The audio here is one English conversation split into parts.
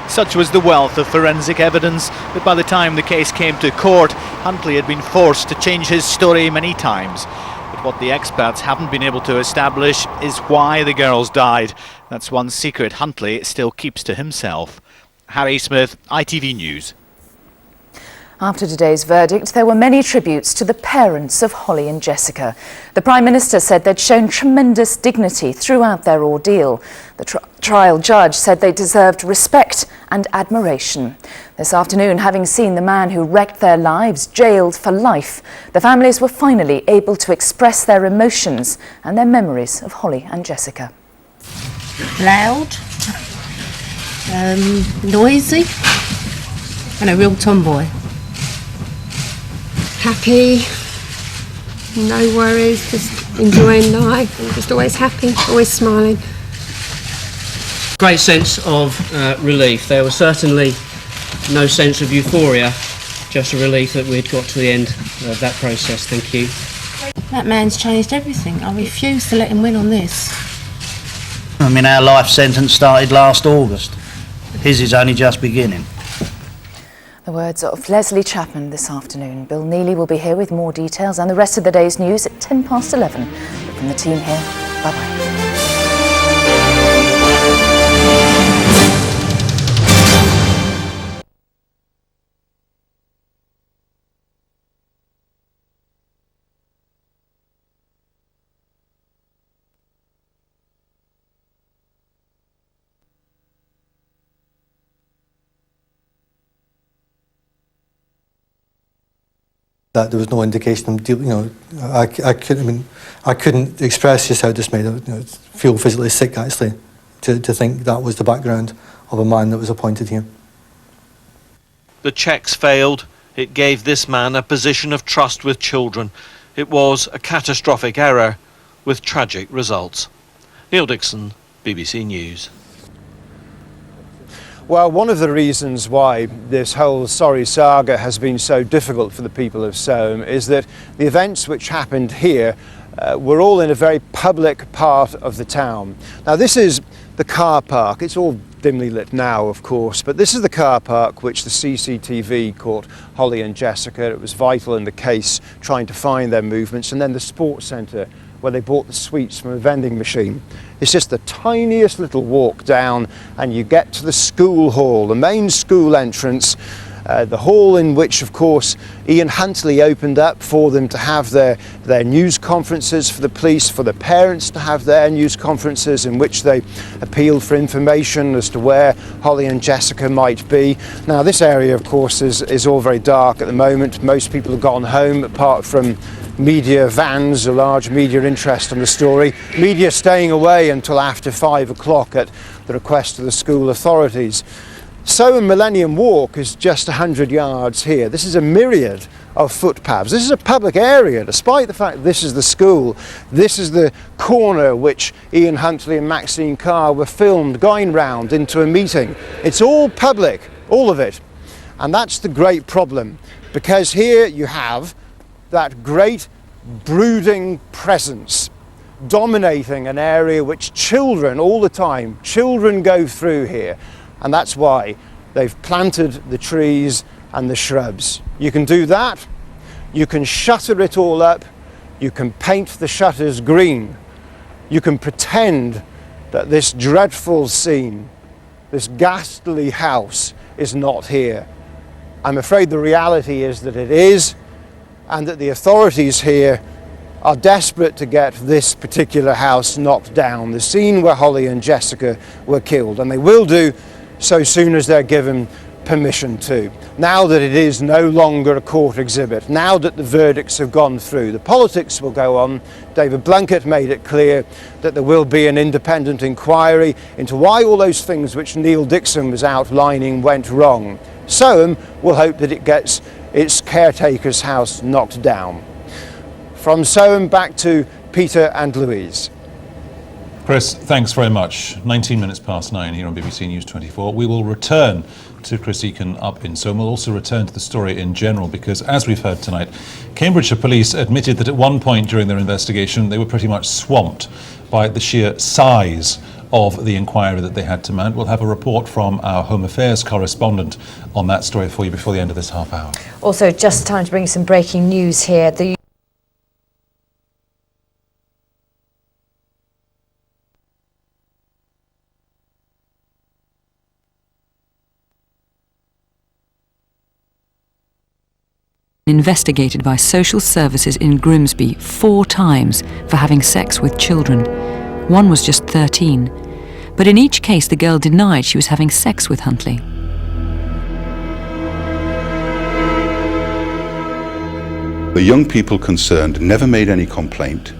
Such was the wealth of forensic evidence that by the time the case came to court, Huntley had been forced to change his story many times. But what the experts haven't been able to establish is why the girls died. That's one secret Huntley still keeps to himself. Harry Smith, ITV News. After today's verdict, there were many tributes to the parents of Holly and Jessica. The Prime Minister said they'd shown tremendous dignity throughout their ordeal. The trial judge said they deserved respect and admiration. This afternoon, having seen the man who wrecked their lives jailed for life, the families were finally able to express their emotions and their memories of Holly and Jessica. Loud, noisy, and a real tomboy. Happy, no worries, just enjoying life, and just always happy, always smiling. Great sense of relief. There was certainly no sense of euphoria, just a relief that we'd got to the end of that process. Thank you. That man's changed everything. I refuse to let him win on this. I mean, our life sentence started last August. His is only just beginning. The words of Leslie Chapman this afternoon. Bill Neely will be here with more details and the rest of the day's news at 11:10. From the team here, bye-bye. That there was no indication of, I couldn't express just how dismayed. I feel physically sick actually to think that was the background of a man that was appointed here. The checks failed. It gave this man a position of trust with children. It was a catastrophic error with tragic results. Neil Dixon, BBC News. Well, one of the reasons why this whole sorry saga has been so difficult for the people of Soham is that the events which happened here were all in a very public part of the town. Now, this is the car park. It's all dimly lit now, of course, but this is the car park which the CCTV caught Holly and Jessica. It was vital in the case, trying to find their movements. And then the sports centre, where they bought the sweets from a vending machine. It's just the tiniest little walk down and you get to the school hall, the main school entrance, the hall in which, of course, Ian Huntley opened up for them to have their news conferences, for the police, for the parents to have their news conferences in which they appealed for information as to where Holly and Jessica might be. Now, this area, of course, is all very dark at the moment. Most people have gone home, apart from media vans, a large media interest in the story. Media staying away until after 5 o'clock at the request of the school authorities. Soham Millennium Walk is just 100 yards here. This is a myriad of footpaths. This is a public area, despite the fact this is the school. This is the corner which Ian Huntley and Maxine Carr were filmed going round into a meeting. It's all public, all of it. And that's the great problem, because here you have that great brooding presence dominating an area which children all the time, children go through here. And that's why they've planted the trees and the shrubs. You can do that, you can shutter it all up, you can paint the shutters green, you can pretend that this dreadful scene, this ghastly house is not here. I'm afraid the reality is that it is, and that the authorities here are desperate to get this particular house knocked down, the scene where Holly and Jessica were killed, and they will do so soon as they're given permission to. Now that it is no longer a court exhibit, now that the verdicts have gone through, the politics will go on. David Blunkett made it clear that there will be an independent inquiry into why all those things which Neil Dixon was outlining went wrong. Soham will hope that it gets its caretaker's house knocked down. From Soham, back to Peter and Louise. Chris, thanks very much. 19 minutes past 9 here on BBC News 24. We will return to Chris Eakin up in Soham. We'll also return to the story in general because, as we've heard tonight, Cambridgeshire Police admitted that at one point during their investigation they were pretty much swamped by the sheer size of the inquiry that they had to mount. We'll have a report from our Home Affairs correspondent on that story for you before the end of this half hour. Also, just time to bring you some breaking news here. The investigated by social services in Grimsby 4 times for having sex with children. One was just 13. But in each case, the girl denied she was having sex with Huntley. The young people concerned never made any complaint.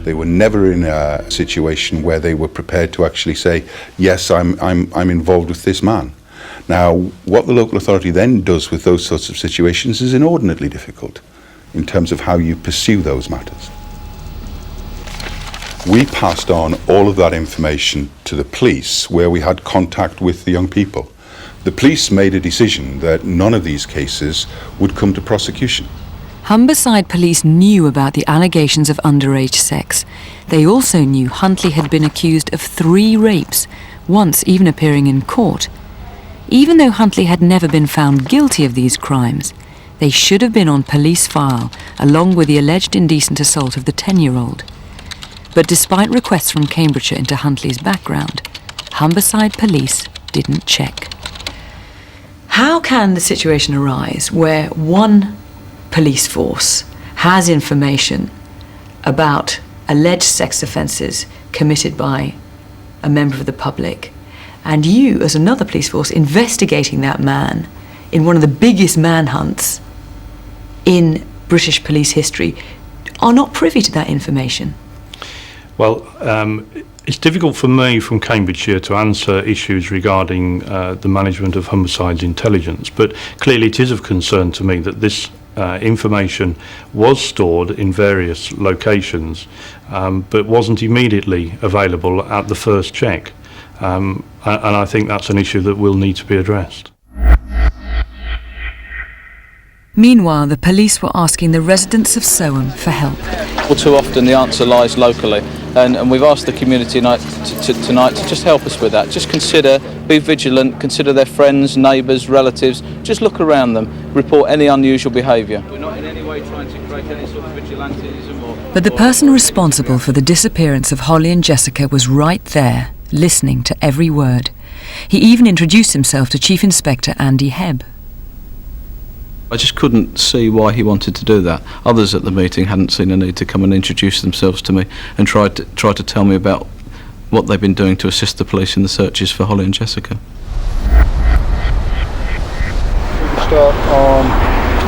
They were never in a situation where they were prepared to actually say, yes, I'm involved with this man. Now, what the local authority then does with those sorts of situations is inordinately difficult in terms of how you pursue those matters. We passed on all of that information to the police, where we had contact with the young people. The police made a decision that none of these cases would come to prosecution. Humberside police knew about the allegations of underage sex. They also knew Huntley had been accused of 3 rapes, once even appearing in court. Even though Huntley had never been found guilty of these crimes, they should have been on police file, along with the alleged indecent assault of the 10-year-old. But despite requests from Cambridgeshire into Huntley's background, Humberside police didn't check. How can the situation arise where one police force has information about alleged sex offences committed by a member of the public, and you, as another police force, investigating that man in one of the biggest manhunts in British police history, are not privy to that information? Well, it's difficult for me from Cambridgeshire to answer issues regarding the management of Humberside's intelligence, but clearly it is of concern to me that this information was stored in various locations, but wasn't immediately available at the first check. And I think that's an issue that will need to be addressed. Meanwhile, the police were asking the residents of Soham for help. Well, too often the answer lies locally, and we've asked the community tonight to just help us with that. Just consider, be vigilant, consider their friends, neighbours, relatives, just look around them, report any unusual behaviour. We're not in any way trying to create any sort of vigilantism or... But the person responsible for the disappearance of Holly and Jessica was right there, listening to every word. He even introduced himself to Chief Inspector Andy Hebb. I just couldn't see why he wanted to do that. Others at the meeting hadn't seen a need to come and introduce themselves to me and try to tell me about what they've been doing to assist the police in the searches for Holly and Jessica. We can start on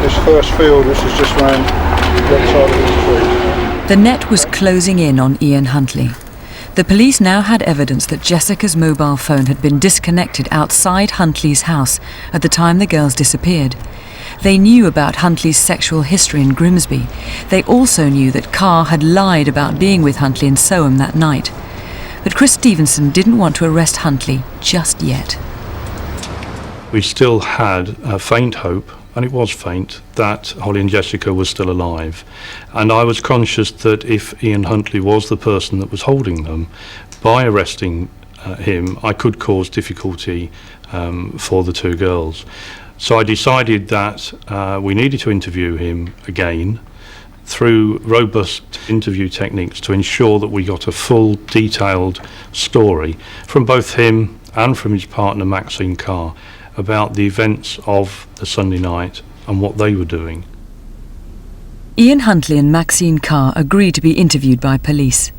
this first field, which is just round the other side of this tree. The net was closing in on Ian Huntley. The police now had evidence that Jessica's mobile phone had been disconnected outside Huntley's house at the time the girls disappeared. They knew about Huntley's sexual history in Grimsby. They also knew that Carr had lied about being with Huntley in Soham that night. But Chris Stevenson didn't want to arrest Huntley just yet. We still had a faint hope, and it was faint, that Holly and Jessica were still alive. And I was conscious that if Ian Huntley was the person that was holding them, by arresting him, I could cause difficulty for the 2 girls. So I decided that we needed to interview him again through robust interview techniques to ensure that we got a full, detailed story from both him and from his partner Maxine Carr about the events of the Sunday night and what they were doing. Ian Huntley and Maxine Carr agreed to be interviewed by police.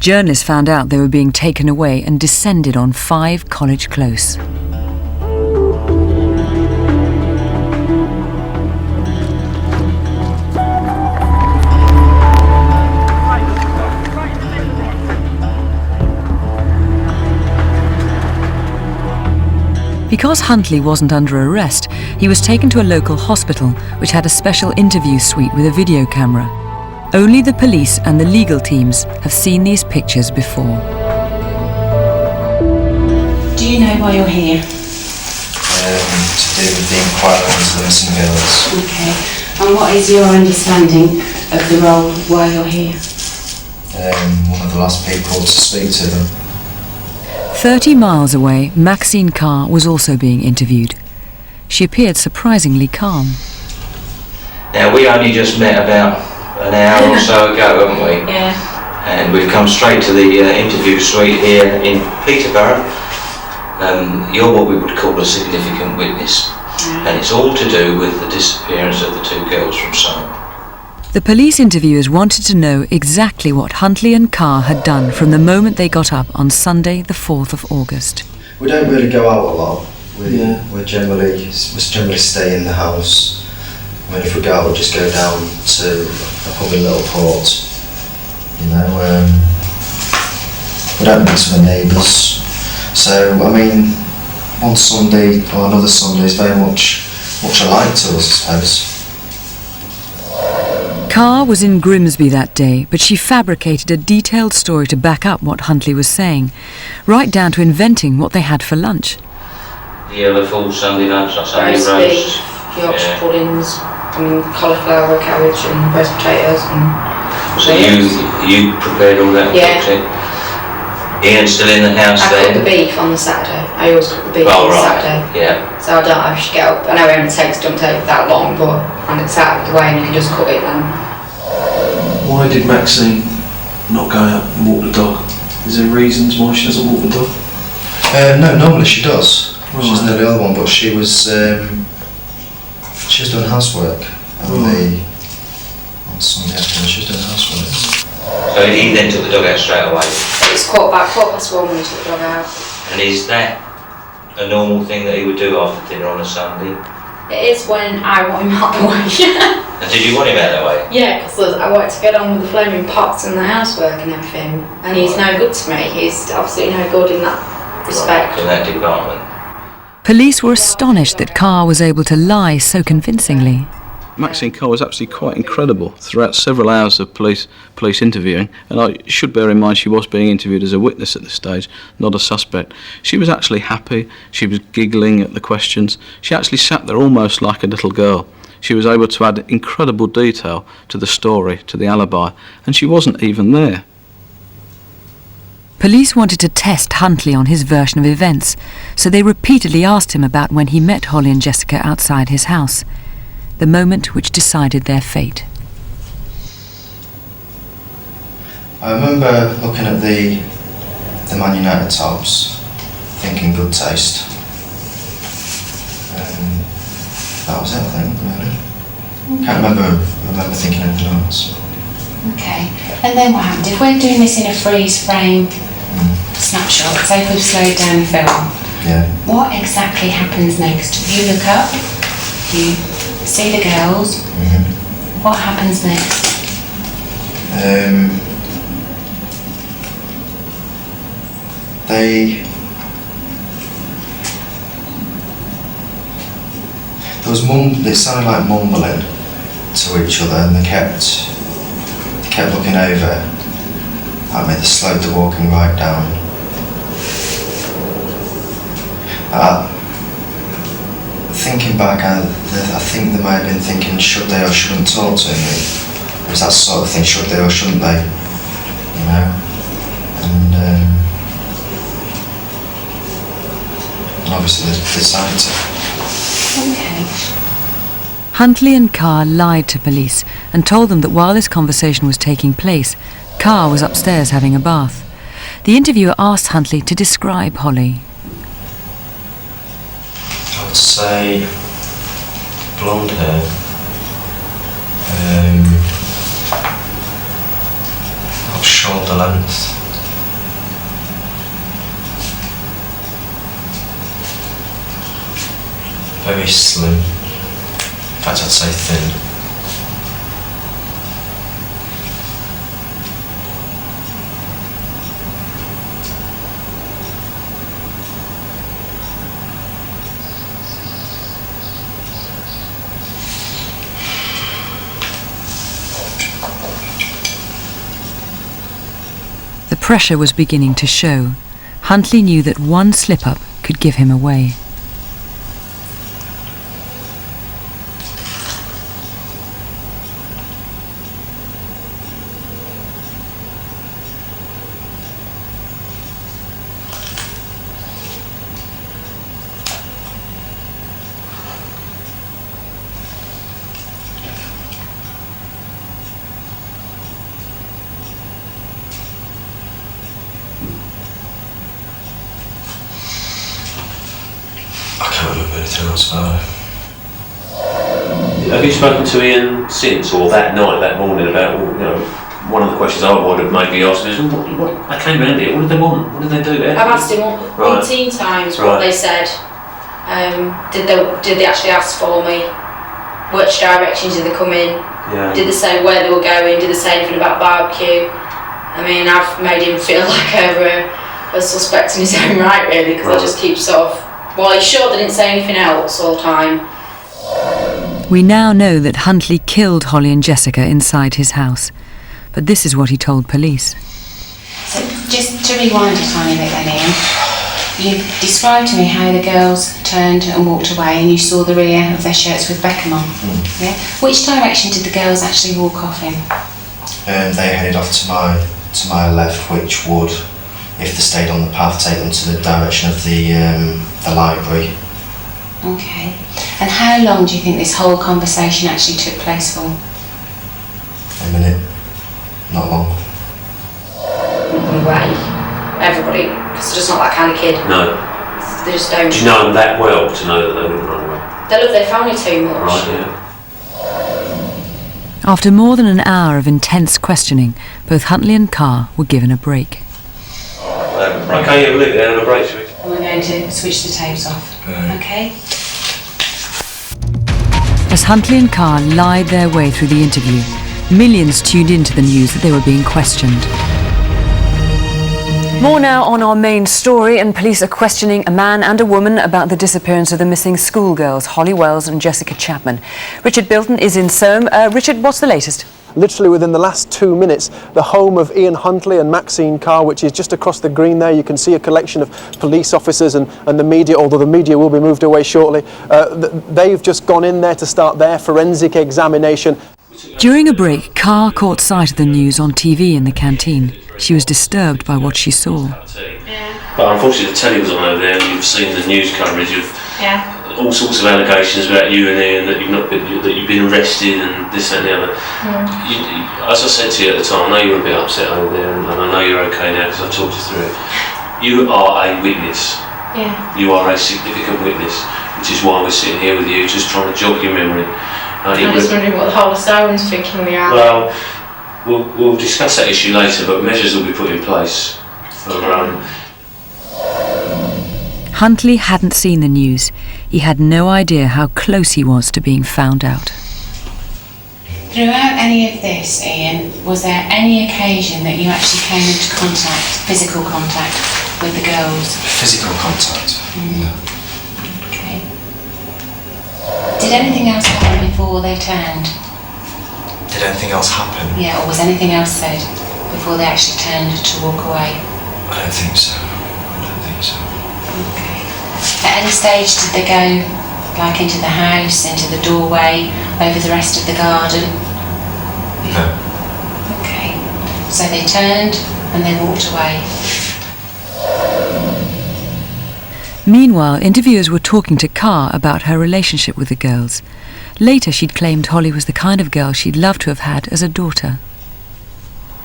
Journalists found out they were being taken away and descended on 5 College Close. Because Huntley wasn't under arrest, he was taken to a local hospital which had a special interview suite with a video camera. Only the police and the legal teams have seen these pictures before. Do you know why you're here? To do with the inquiry into the missing girls. Okay. And what is your understanding of the role why you're here? One of the last people to speak to them. 30 miles away, Maxine Carr was also being interviewed. She appeared surprisingly calm. Now, we only just met about an hour or so ago, haven't we? Yeah. And we've come straight to the interview suite here in Peterborough. You're what we would call a significant witness, and it's all to do with the disappearance of the two girls from Soham. The police interviewers wanted to know exactly what Huntley and Carr had done from the moment they got up on Sunday, the 4th of August. We don't really go out a lot. We generally stay in the house. I mean, if we go out, we just go down to a pub in Littleport. You know, we don't mix with the neighbours. So, I mean, one Sunday or another Sunday is very much alike to us, I suppose. Carr was in Grimsby that day, but she fabricated a detailed story to back up what Huntley was saying, right down to inventing what they had for lunch. The other full Sunday lunch, like Sunday Roast roast. beef, Yorkshire puddings, cauliflower, cabbage and roast potatoes. So you prepared all that? Yeah. Cooked it? Ian's still in the house I then? cook the beef on the Saturday. I always cook the beef on the Saturday. Yeah. So I don't have to get up. I know it don't take that long, but when it's out of the way and you can just cook it then. Why did Maxine not go out and walk the dog? Is there reasons why she doesn't walk the dog? No, normally she does. Right. She's not the other one, but she was doing housework on Sunday afternoon. She was doing housework. So he then took the dog out straight away? It was quarter past one when he took the dog out. And is that a normal thing that he would do after dinner on a Sunday? It is when I want him out the way. And did you want him out that way? Yeah, because I wanted to get on with the flaming pots and the housework and everything. And he's no good to me. He's absolutely no good in that respect. In that department. Police were astonished that Carr was able to lie so convincingly. Maxine Carr was absolutely quite incredible throughout several hours of police interviewing, and I should bear in mind she was being interviewed as a witness at this stage, not a suspect. She was actually happy, she was giggling at the questions, she actually sat there almost like a little girl. She was able to add incredible detail to the story, to the alibi, and she wasn't even there. Police wanted to test Huntley on his version of events, so they repeatedly asked him about when he met Holly and Jessica outside his house, the moment which decided their fate. I remember looking at the Man United tops, thinking good taste. And that was it, I think, really. Can't remember thinking anything else. Okay, and then what happened? If we're doing this in a freeze frame snapshot, say if we've slowed down the film, Yeah. what exactly happens next? You look up, you see the girls, what happens next? They sounded like mumbling to each other, and they kept looking over at me. They slowed the walking right down. Thinking back, I think they might have been thinking, should they or shouldn't talk to me? It was that sort of thing, should they or shouldn't they? You know? And obviously they decided to. Okay. Huntley and Carr lied to police and told them that while this conversation was taking place, Carr was upstairs having a bath. The interviewer asked Huntley to describe Holly. I would say blonde hair, about shoulder length, very slim, in fact I'd say thin. The pressure was beginning to show. Huntley knew that one slip-up could give him away. can't remember anything else about it. Have you spoken to Ian since, or that night, that morning, about, one of the questions I would have maybe asked is, I came around here, what did they want? What did they do? I've asked him 18 times what they said. Did they actually ask for me? Which directions did they come in? Yeah. Did they say where they were going? Did they say anything about barbecue? I mean, I've made him feel like a suspect in his own right, really, because I just keep sort of, well, are you sure they didn't say anything else all the time? We now know that Huntley killed Holly and Jessica inside his house, but this is what he told police. So just to rewind a tiny bit then, Ian, you described to me how the girls turned and walked away and you saw the rear of their shirts with Beckham on. Yeah? Which direction did the girls actually walk off in? They headed off to my left, which would, if they stayed on the path, take them to the direction of the library. Okay. And how long do you think this whole conversation actually took place for? A minute. Not long. Way. Everybody, because they're just not that kind of kid. No. They just don't. Do you know them that well to know that they wouldn't run away? They love their family too much. Right, yeah. After more than an hour of intense questioning, both Huntley and Carr were given a break. Okay, yeah, we'll leave it there and have a break, shall we? And we're going to switch the tapes off. Okay? As Huntley and Carr lied their way through the interview, millions tuned into the news that they were being questioned. More now on our main story, and police are questioning a man and a woman about the disappearance of the missing schoolgirls, Holly Wells and Jessica Chapman. Richard Bilton is in Soame. Richard, what's the latest? Literally within the last 2 minutes, the home of Ian Huntley and Maxine Carr, which is just across the green there, you can see a collection of police officers and the media, although the media will be moved away shortly. They've just gone in there to start their forensic examination. During a break, Carr caught sight of the news on TV in the canteen. She was disturbed by what she saw. But unfortunately the telly was on over there and you've seen the news coverage of all sorts of allegations about you and Ian, that you've been arrested and this and the other. As I said to you at the time, I know you were a bit upset over there and I know you're okay now because I've talked you through it. You are a witness. Yeah. You are a significant witness, which is why we're sitting here with you, just trying to jog your memory. I'm just wondering what the whole of Soame's thinking we are. Well, we'll discuss that issue later, but measures will be put in place for Huntley hadn't seen the news. He had no idea how close he was to being found out. Throughout any of this, Ian, was there any occasion that you actually came into contact, physical contact, with the girls? Physical contact? No. Okay. Did anything else happen before they turned? Did anything else happen? Yeah, or was anything else said before they actually turned to walk away? I don't think so. Okay. At any stage did they go, like, into the house, into the doorway, over the rest of the garden? No. Okay. So they turned and they walked away. Meanwhile, interviewers were talking to Carr about her relationship with the girls. Later, she'd claimed Holly was the kind of girl she'd love to have had as a daughter.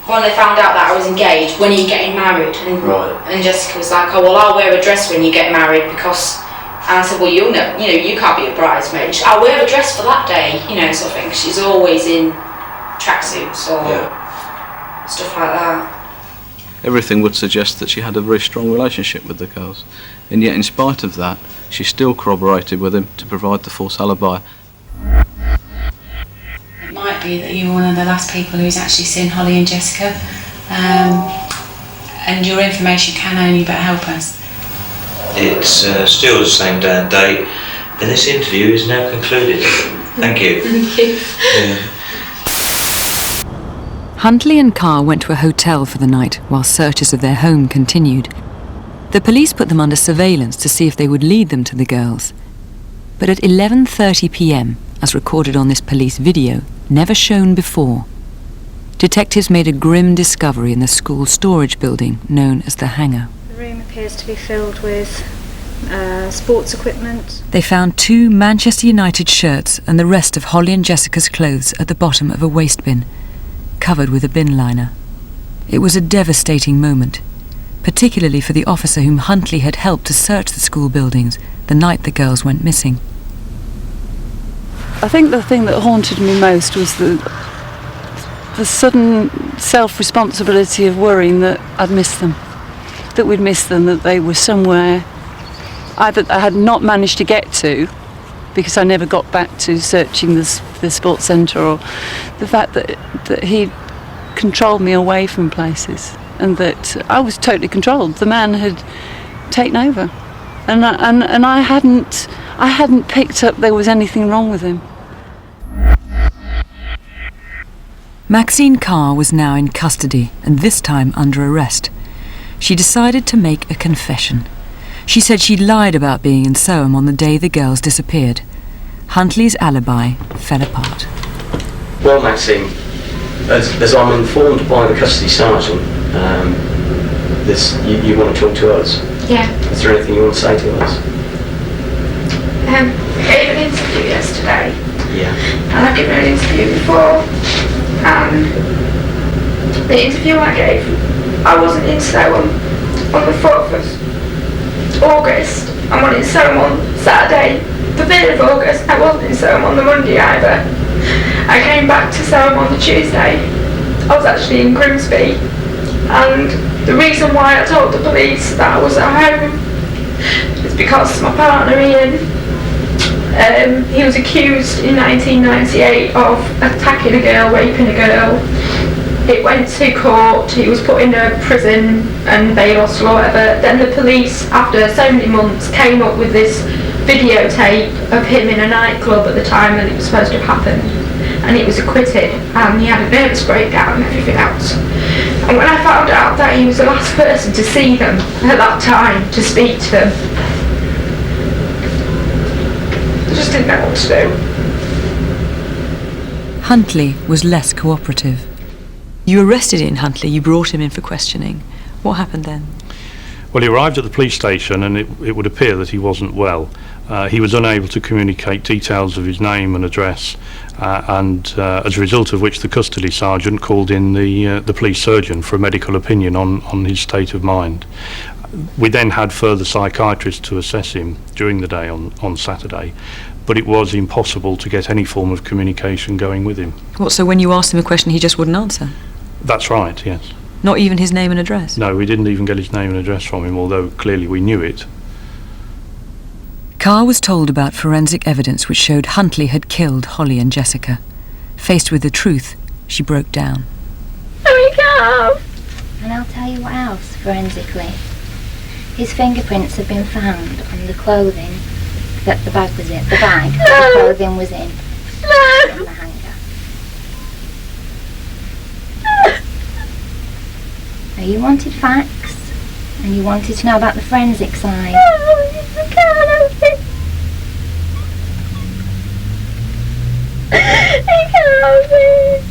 When they found out that I was engaged, when are you getting married? And Jessica was like, oh, well, I'll wear a dress when you get married because... And I said, well, you'll know, you can't be a bridesmaid. I'll wear a dress for that day, sort of thing. She's always in tracksuits or stuff like that. Everything would suggest that she had a very strong relationship with the girls. And yet, in spite of that, she still corroborated with him to provide the false alibi. It might be that you were one of the last people who's actually seen Holly and Jessica. And your information can only but help us. It's still the same day and date, and this interview is now concluded. Thank you. Thank you. Huntley and Carr went to a hotel for the night while searches of their home continued. The police put them under surveillance to see if they would lead them to the girls. But at 11:30 p.m, as recorded on this police video, never shown before, detectives made a grim discovery in the school storage building known as the hangar. The room appears to be filled with sports equipment. They found 2 Manchester United shirts and the rest of Holly and Jessica's clothes at the bottom of a waste bin, covered with a bin liner. It was a devastating moment, particularly for the officer whom Huntley had helped to search the school buildings the night the girls went missing. I think the thing that haunted me most was the sudden self-responsibility of worrying that I'd missed them, that we'd missed them, that they were somewhere either I had not managed to get to because I never got back to searching the sports centre, or the fact that he'd controlled me away from places and that I was totally controlled. The man had taken over, and I hadn't picked up there was anything wrong with him. Maxine Carr was now in custody and this time under arrest. She decided to make a confession. She said she'd lied about being in Soham on the day the girls disappeared. Huntley's alibi fell apart. Well, Maxine, as I'm informed by the custody sergeant, you want to talk to us? Yeah. Is there anything you want to say to us? I gave an interview yesterday. Yeah. And I've given an interview before. The interview I gave, I wasn't in Soham on the 4th of August. I went in Soham on Saturday, the 5th of August. I wasn't in Soham on the Monday either. I came back to Soham on the Tuesday. I was actually in Grimsby, and the reason why I told the police that I was at home is because my partner Ian, he was accused in 1998 of attacking a girl, raping a girl. It went to court, he was put in a prison and bail or whatever. Then the police, after so many months, came up with this videotape of him in a nightclub at the time that it was supposed to have happened. And he was acquitted, and he had a nervous breakdown and everything else. And when I found out that he was the last person to see them at that time, to speak to them, I just didn't know what to do. Huntley was less cooperative. You arrested Ian Huntley, you brought him in for questioning. What happened then? Well, he arrived at the police station and it would appear that he wasn't well. He was unable to communicate details of his name and address, and as a result of which the custody sergeant called in the police surgeon for a medical opinion on his state of mind. We then had further psychiatrists to assess him during the day on Saturday, but it was impossible to get any form of communication going with him. What, so when you asked him a question he just wouldn't answer? That's right, yes. Not even his name and address? No, we didn't even get his name and address from him, although clearly we knew it. Carr was told about forensic evidence which showed Huntley had killed Holly and Jessica. Faced with the truth, she broke down. Oh my God! And I'll tell you what else, forensically. His fingerprints have been found on the clothing that the bag was in. The bag the clothing was in. In the hanger. Now you wanted facts, and you wanted to know about the forensic side. I can't help it. I can't help it.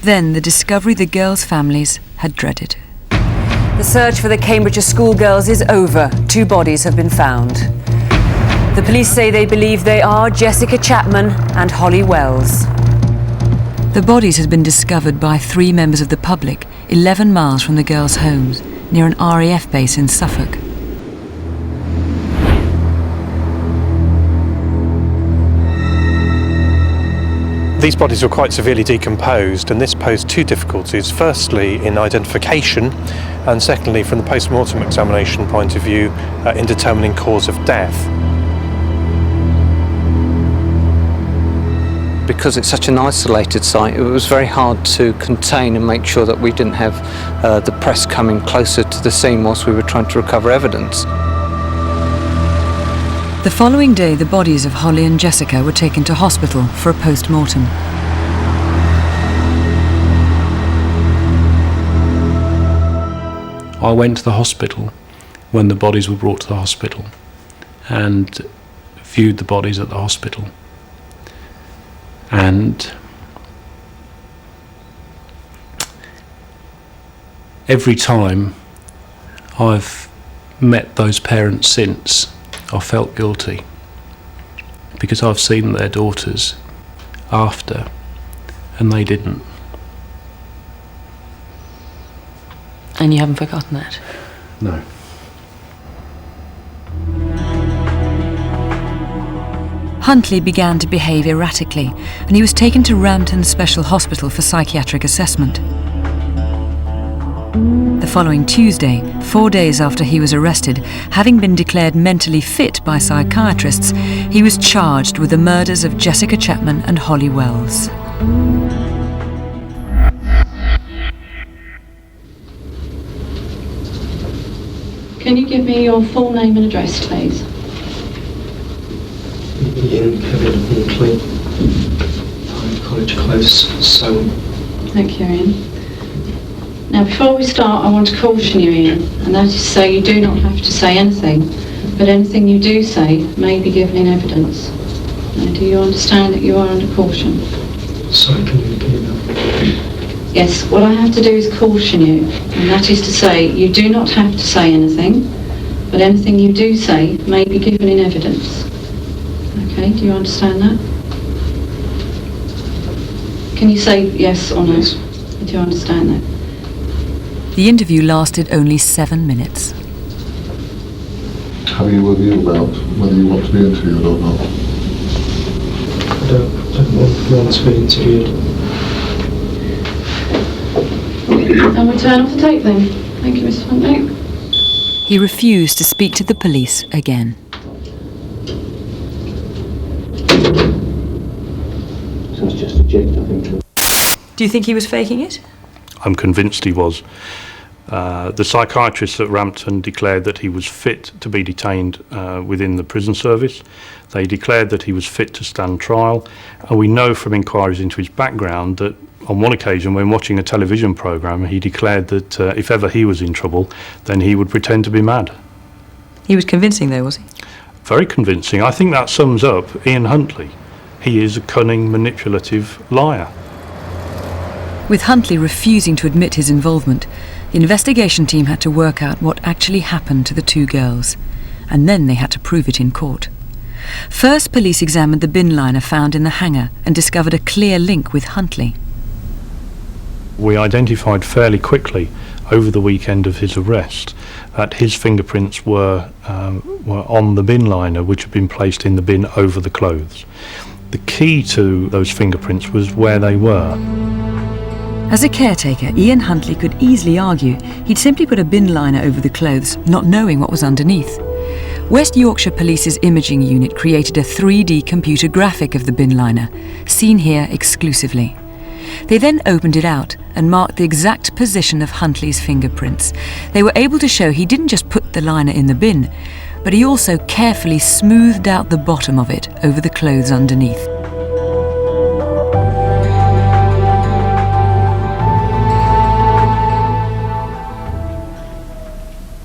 Then the discovery the girls' families had dreaded. The search for the Cambridgeshire schoolgirls is over. 2 bodies have been found. The police say they believe they are Jessica Chapman and Holly Wells. The bodies had been discovered by 3 members of the public 11 miles from the girls' homes, near an RAF base in Suffolk. These bodies were quite severely decomposed, and this posed 2 difficulties. Firstly, in identification, and secondly, from the post-mortem examination point of view, in determining cause of death. Because it's such an isolated site, it was very hard to contain and make sure that we didn't have the press coming closer to the scene whilst we were trying to recover evidence. The following day, the bodies of Holly and Jessica were taken to hospital for a post-mortem. I went to the hospital when the bodies were brought to the hospital and viewed the bodies at the hospital. And every time I've met those parents since, I felt guilty because I've seen their daughters after and they didn't. And you haven't forgotten that? No. Huntley began to behave erratically, and he was taken to Rampton Special Hospital for psychiatric assessment. The following Tuesday, 4 days after he was arrested, having been declared mentally fit by psychiatrists, he was charged with the murders of Jessica Chapman and Holly Wells. Can you give me your full name and address, please? Ian Kevin Huntley, 5 College Close, Soham. Thank you, Ian. Now, before we start, I want to caution you, Ian, and that is to say you do not have to say anything, but anything you do say may be given in evidence. Now, do you understand that you are under caution? Sorry, can you repeat that? Yes, what I have to do is caution you, and that is to say you do not have to say anything, but anything you do say may be given in evidence. Okay, do you understand that? Can you say yes or no? Yes. Do you understand that? The interview lasted only 7 minutes. Have you a view about whether you want to be interviewed or not? I don't want to be interviewed. And we turn off the tape then. Thank you, Mr. Huntley. He refused to speak to the police again. So it's just a jig, I think. Do you think he was faking it? I'm convinced he was. The psychiatrists at Rampton declared that he was fit to be detained within the prison service. They declared that he was fit to stand trial, and we know from inquiries into his background that on one occasion when watching a television programme he declared that if ever he was in trouble then he would pretend to be mad. He was convincing though, was he? Very convincing. I think that sums up Ian Huntley. He is a cunning, manipulative liar. With Huntley refusing to admit his involvement, the investigation team had to work out what actually happened to the 2 girls, and then they had to prove it in court. First, police examined the bin liner found in the hangar and discovered a clear link with Huntley. We identified fairly quickly over the weekend of his arrest that his fingerprints were on the bin liner which had been placed in the bin over the clothes. The key to those fingerprints was where they were. As a caretaker, Ian Huntley could easily argue he'd simply put a bin liner over the clothes, not knowing what was underneath. West Yorkshire Police's imaging unit created a 3D computer graphic of the bin liner, seen here exclusively. They then opened it out and marked the exact position of Huntley's fingerprints. They were able to show he didn't just put the liner in the bin, but he also carefully smoothed out the bottom of it over the clothes underneath.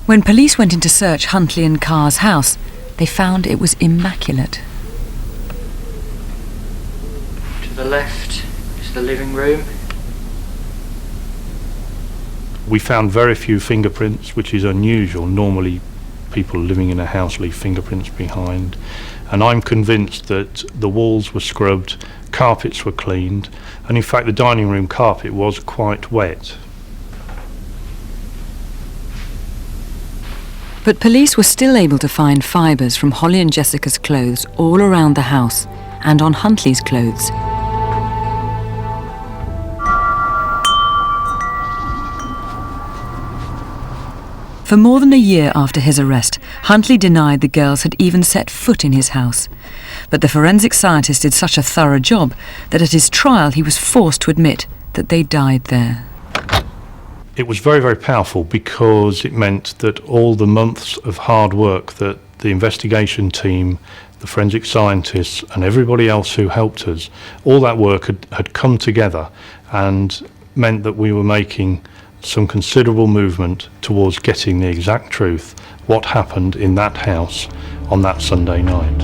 When police went in to search Huntley and Carr's house, they found it was immaculate. To the left is the living room. We found very few fingerprints, which is unusual. Normally people living in a house leave fingerprints behind. And I'm convinced that the walls were scrubbed, carpets were cleaned, and in fact the dining room carpet was quite wet. But police were still able to find fibres from Holly and Jessica's clothes all around the house and on Huntley's clothes. For more than a year after his arrest, Huntley denied the girls had even set foot in his house. But the forensic scientist did such a thorough job that at his trial he was forced to admit that they died there. It was very, very powerful because it meant that all the months of hard work that the investigation team, the forensic scientists and everybody else who helped us, all that work had come together and meant that we were making some considerable movement towards getting the exact truth, what happened in that house on that Sunday night.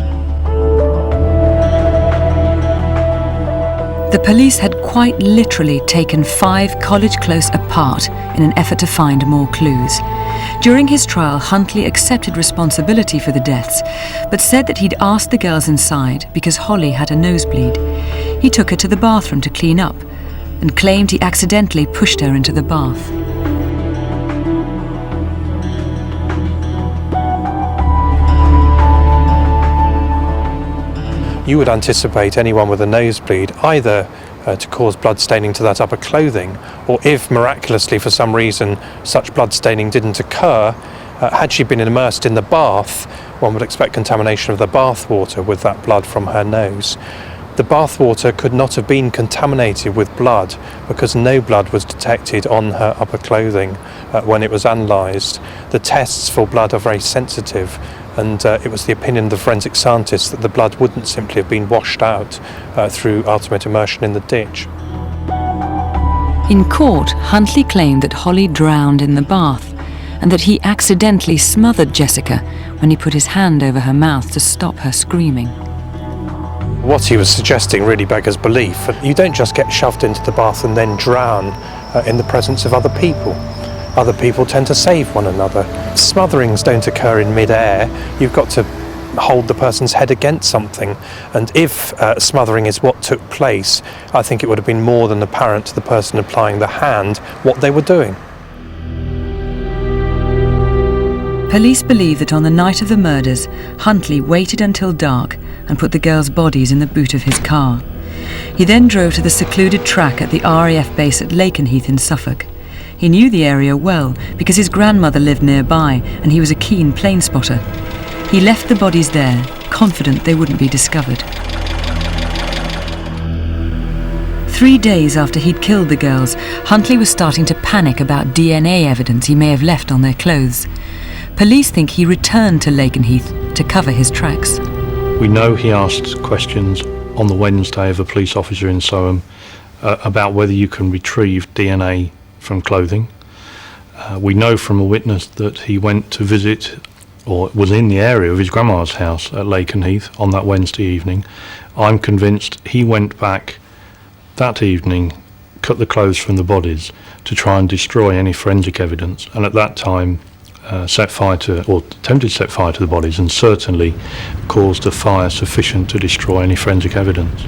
The police had quite literally taken 5 college close apart in an effort to find more clues. During his trial, Huntley accepted responsibility for the deaths, but said that he'd asked the girls inside because Holly had a nosebleed. He took her to the bathroom to clean up and claimed he accidentally pushed her into the bath. you would anticipate anyone with a nosebleed either to cause blood staining to that upper clothing, or if miraculously for some reason such blood staining didn't occur, had she been immersed in the bath, one would expect contamination of the bath water with that blood from her nose. The bath water could not have been contaminated with blood because no blood was detected on her upper clothing when it was analysed. The tests for blood are very sensitive, and it was the opinion of the forensic scientists that the blood wouldn't simply have been washed out through ultimate immersion in the ditch. In court, Huntley claimed that Holly drowned in the bath and that he accidentally smothered Jessica when he put his hand over her mouth to stop her screaming. What he was suggesting really beggars belief. You don't just get shoved into the bath and then drown in the presence of other people. Other people tend to save one another. Smotherings don't occur in mid-air. You've got to hold the person's head against something. And if smothering is what took place, I think it would have been more than apparent to the person applying the hand what they were doing. Police believe that on the night of the murders, Huntley waited until dark and put the girls' bodies in the boot of his car. He then drove to the secluded track at the RAF base at Lakenheath in Suffolk. He knew the area well because his grandmother lived nearby and he was a keen plane spotter. He left the bodies there, confident they wouldn't be discovered. 3 days after he'd killed the girls, Huntley was starting to panic about DNA evidence he may have left on their clothes. Police think he returned to Lakenheath to cover his tracks. We know he asked questions on the Wednesday of a police officer in Soham about whether you can retrieve DNA from clothing. We know from a witness that he went to visit or was in the area of his grandma's house at Lakenheath on that Wednesday evening. I'm convinced he went back that evening, cut the clothes from the bodies to try and destroy any forensic evidence, and at that time set fire to, or attempted to set fire to the bodies, and certainly caused a fire sufficient to destroy any forensic evidence.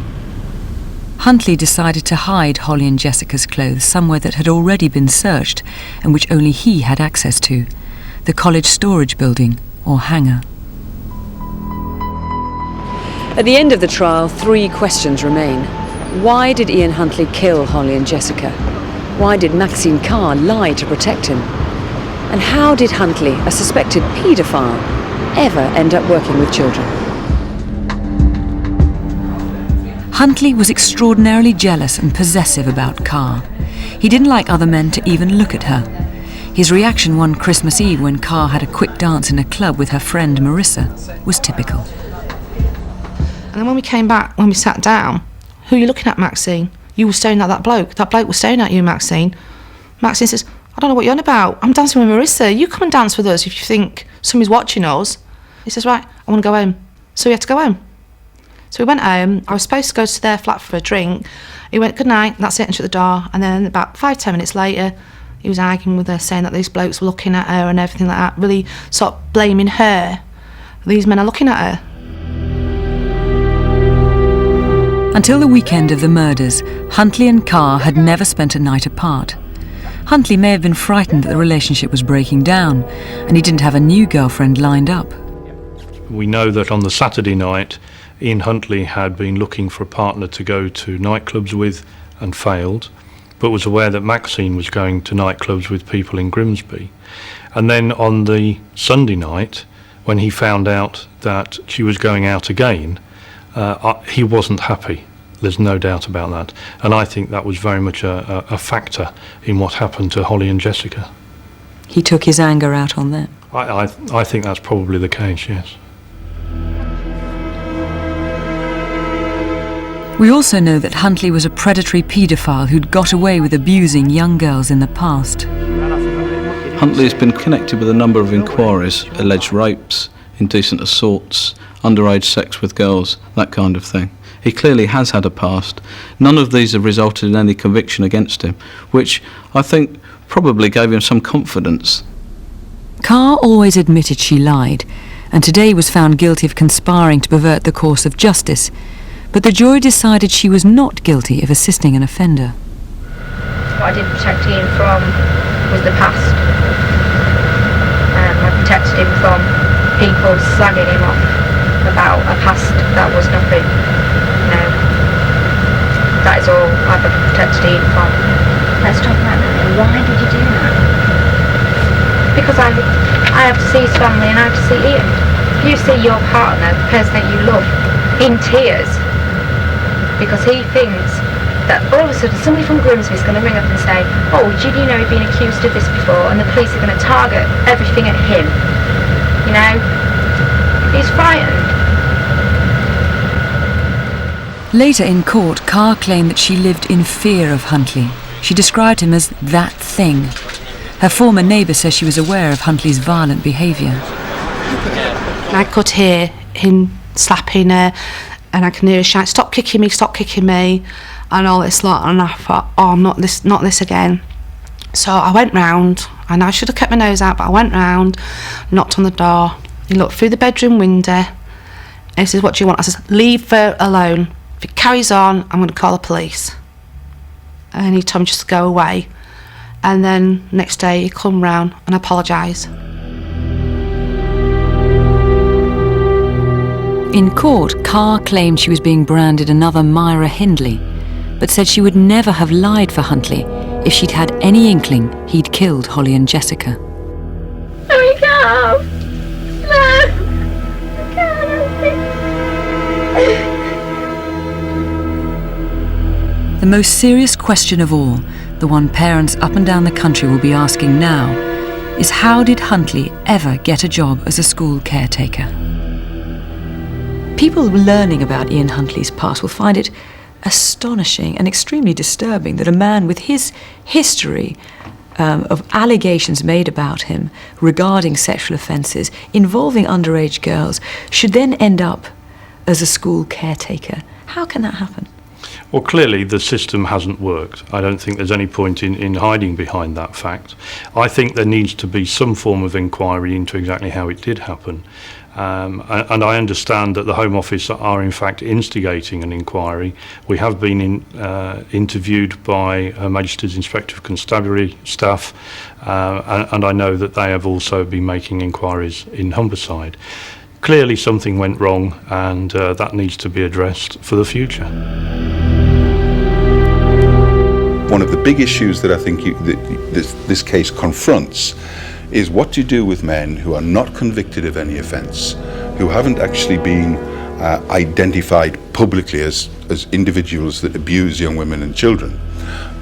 Huntley decided to hide Holly and Jessica's clothes somewhere that had already been searched and which only he had access to, the college storage building or hangar. At the end of the trial, 3 questions remain. Why did Ian Huntley kill Holly and Jessica? Why did Maxine Carr lie to protect him? And how did Huntley, a suspected paedophile, ever end up working with children? Huntley was extraordinarily jealous and possessive about Carr. He didn't like other men to even look at her. His reaction one Christmas Eve when Carr had a quick dance in a club with her friend Marissa was typical. And then when we came back, when we sat down, who are you looking at, Maxine? You were staring at that bloke. That bloke was staring at you, Maxine. Maxine says, I don't know what you're on about. I'm dancing with Marissa. You come and dance with us if you think somebody's watching us. He says, right, I want to go home. So we had to go home. So we went home. I was supposed to go to their flat for a drink. He went, good night, and that's it, and shut the door. And then about 5-10 minutes later, he was arguing with her, saying that these blokes were looking at her and everything like that, really sort of blaming her. These men are looking at her. Until the weekend of the murders, Huntley and Carr had never spent a night apart. Huntley may have been frightened that the relationship was breaking down, and he didn't have a new girlfriend lined up. We know that on the Saturday night, Ian Huntley had been looking for a partner to go to nightclubs with and failed, but was aware that Maxine was going to nightclubs with people in Grimsby. And then on the Sunday night, when he found out that she was going out again, he wasn't happy. There's no doubt about that. And I think that was very much a factor in what happened to Holly and Jessica. He took his anger out on them. I think that's probably the case, yes. We also know that Huntley was a predatory paedophile who'd got away with abusing young girls in the past. Huntley has been connected with a number of inquiries, alleged rapes, indecent assaults, underage sex with girls, that kind of thing. He clearly has had a past. None of these have resulted in any conviction against him, which I think probably gave him some confidence. Carr always admitted she lied, and today was found guilty of conspiring to pervert the course of justice. But the jury decided she was not guilty of assisting an offender. What I did protect Ian from was the past. I protected him from people slagging him off about a past that was nothing. No. That is all I've ever protected Ian from. Let's talk about that then. Why did you do that? Because I have to see his family and I have to see Ian. If you see your partner, the person that you love, in tears, because he thinks that all of a sudden somebody from Grimsby is going to ring up and say, oh, did you know he'd been accused of this before, and the police are going to target everything at him. You know, he's frightened. Later in court, Carr claimed that she lived in fear of Huntley. She described him as that thing. Her former neighbour says she was aware of Huntley's violent behaviour. I could hear him slapping her, and I can hear her shout, stop kicking me, and all this lot, and I thought, oh, not this again. So I went round, and I should have kept my nose out, but I went round, knocked on the door, he looked through the bedroom window, and he says, what do you want? I says, leave her alone. If it carries on, I'm going to call the police. And he told me just to go away. And then next day he come round and apologised. In court, Carr claimed she was being branded another Myra Hindley, but said she would never have lied for Huntley if she'd had any inkling he'd killed Holly and Jessica. No, you can't. No. I can't. The most serious question of all, the one parents up and down the country will be asking now, is how did Huntley ever get a job as a school caretaker? People learning about Ian Huntley's past will find it astonishing and extremely disturbing that a man with his history of allegations made about him regarding sexual offences involving underage girls should then end up as a school caretaker. How can that happen? Well, clearly the system hasn't worked. I don't think there's any point in hiding behind that fact. I think there needs to be some form of inquiry into exactly how it did happen. And I understand that the Home Office are in fact instigating an inquiry. We have been interviewed by Her Majesty's Inspector of Constabulary staff, and I know that they have also been making inquiries in Humberside. Clearly something went wrong, and that needs to be addressed for the future. One of the big issues that I think this case confronts is what do you do with men who are not convicted of any offence, who haven't actually been identified publicly as individuals that abuse young women and children,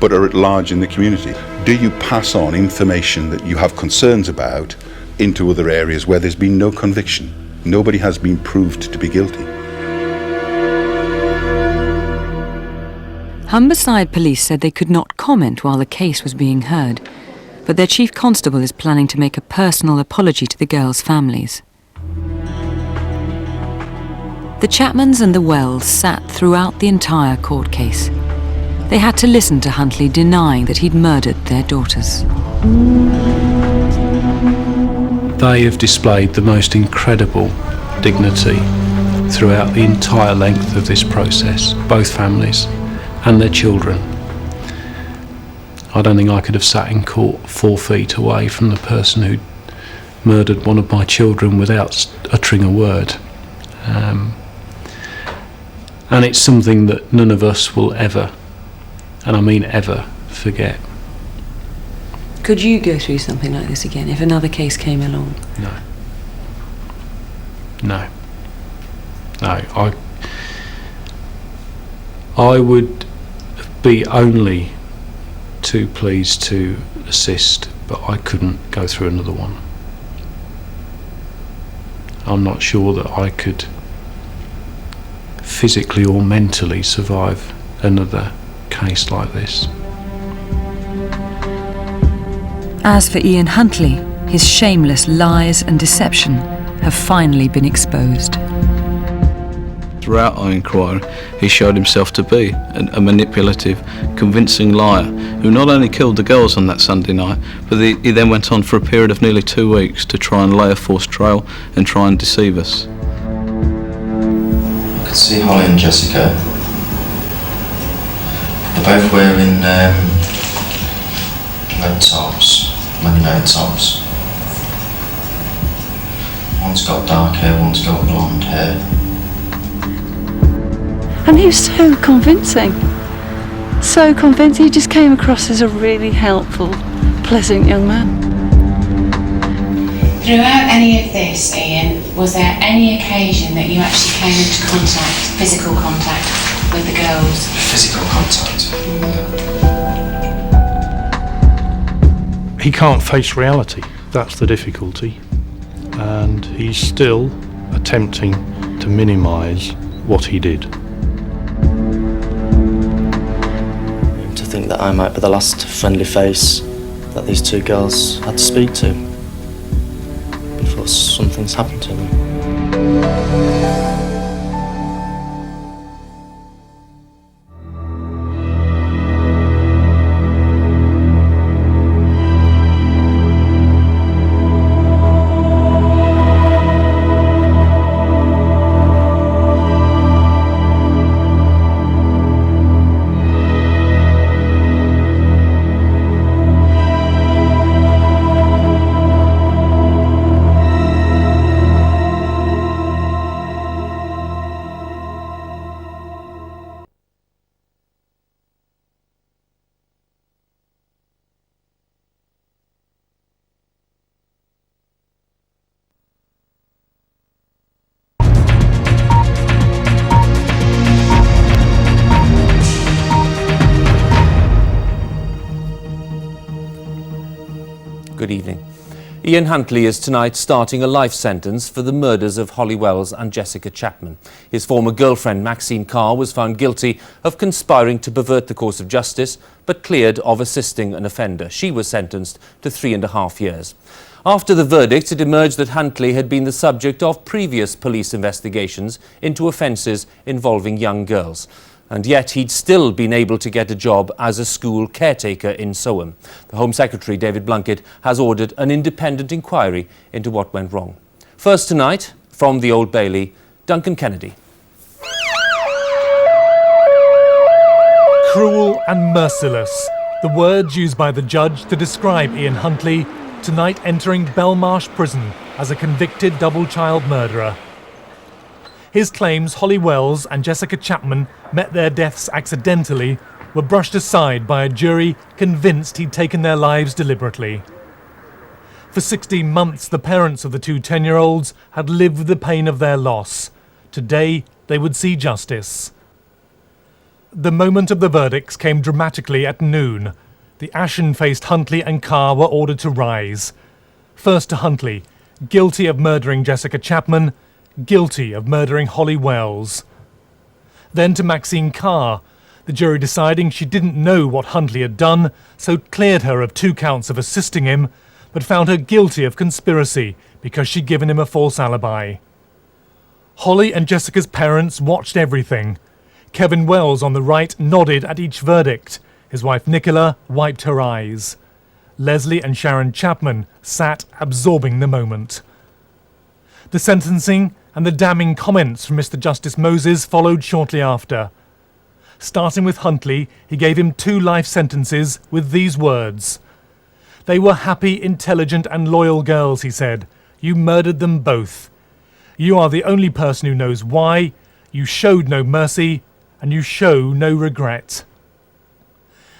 but are at large in the community? Do you pass on information that you have concerns about into other areas where there's been no conviction? Nobody has been proved to be guilty. Humberside Police said they could not comment while the case was being heard, but their chief constable is planning to make a personal apology to the girls' families. The Chapmans and the Wells sat throughout the entire court case. They had to listen to Huntley denying that he'd murdered their daughters. They have displayed the most incredible dignity throughout the entire length of this process, both families and their children. I don't think I could have sat in court 4 feet away from the person who murdered one of my children without uttering a word. And it's something that none of us will ever, and I mean ever, forget. Could you go through something like this again if another case came along? No. I would be only too pleased to assist, but I couldn't go through another one. I'm not sure that I could physically or mentally survive another case like this. As for Ian Huntley, his shameless lies and deception have finally been exposed. Throughout our inquiry, he showed himself to be a manipulative, convincing liar who not only killed the girls on that Sunday night, but he then went on for a period of nearly 2 weeks to try and lay a forced trail and try and deceive us. I could see Holly and Jessica. They're both wearing red tops, many red tops. One's got dark hair, one's got blonde hair. And he was so convincing. So convincing. He just came across as a really helpful, pleasant young man. Throughout any of this, Ian, was there any occasion that you actually came into contact, physical contact, with the girls? Physical contact? He can't face reality. That's the difficulty. And he's still attempting to minimise what he did. To think that I might be the last friendly face that these two girls had to speak to before something's happened to them. Good evening. Ian Huntley is tonight starting a life sentence for the murders of Holly Wells and Jessica Chapman. His former girlfriend Maxine Carr was found guilty of conspiring to pervert the course of justice, but cleared of assisting an offender. She was sentenced to 3.5 years. After the verdict, it emerged that Huntley had been the subject of previous police investigations into offences involving young girls. And yet he'd still been able to get a job as a school caretaker in Soham. The Home Secretary, David Blunkett, has ordered an independent inquiry into what went wrong. First tonight, from the Old Bailey, Duncan Kennedy. Cruel and merciless. The words used by the judge to describe Ian Huntley, tonight entering Belmarsh Prison as a convicted double-child murderer. His claims Holly Wells and Jessica Chapman met their deaths accidentally were brushed aside by a jury convinced he'd taken their lives deliberately. For 16 months, the parents of the two 10-year-olds had lived with the pain of their loss. Today, they would see justice. The moment of the verdicts came dramatically at noon. The ashen-faced Huntley and Carr were ordered to rise. First to Huntley, guilty of murdering Jessica Chapman, guilty of murdering Holly Wells. Then to Maxine Carr, the jury deciding she didn't know what Huntley had done, so cleared her of 2 counts of assisting him, but found her guilty of conspiracy because she'd given him a false alibi. Holly and Jessica's parents watched everything. Kevin Wells on the right nodded at each verdict. His wife Nicola wiped her eyes. Leslie and Sharon Chapman sat absorbing the moment. The sentencing and the damning comments from Mr. Justice Moses followed shortly after. Starting with Huntley, he gave him 2 life sentences with these words. They were happy, intelligent and loyal girls, he said. You murdered them both. You are the only person who knows why. You showed no mercy and you show no regret.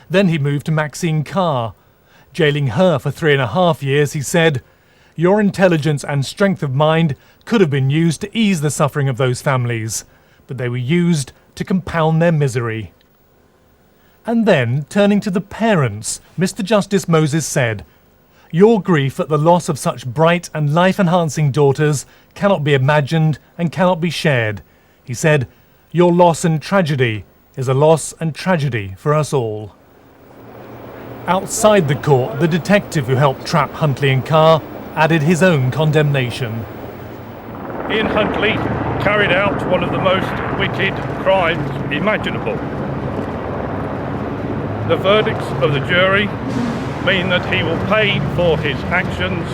Then he moved to Maxine Carr. Jailing her for 3.5 years, he said, your intelligence and strength of mind could have been used to ease the suffering of those families, but they were used to compound their misery. And then, turning to the parents, Mr. Justice Moses said, your grief at the loss of such bright and life-enhancing daughters cannot be imagined and cannot be shared. He said, your loss and tragedy is a loss and tragedy for us all. Outside the court, the detective who helped trap Huntley and Carr added his own condemnation. Ian Huntley carried out one of the most wicked crimes imaginable. The verdicts of the jury mean that he will pay for his actions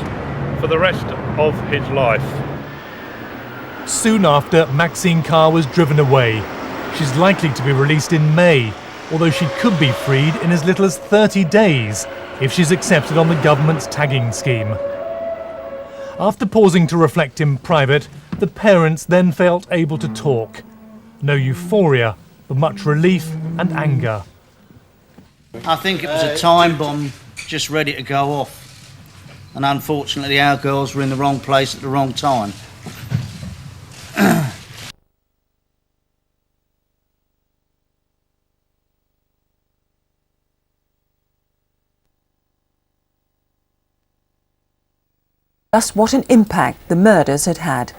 for the rest of his life. Soon after, Maxine Carr was driven away. She's likely to be released in May, although she could be freed in as little as 30 days if she's accepted on the government's tagging scheme. After pausing to reflect in private, the parents then felt able to talk. No euphoria, but much relief and anger. I think it was a time bomb just ready to go off. And unfortunately our girls were in the wrong place at the wrong time. Just what an impact the murders had had.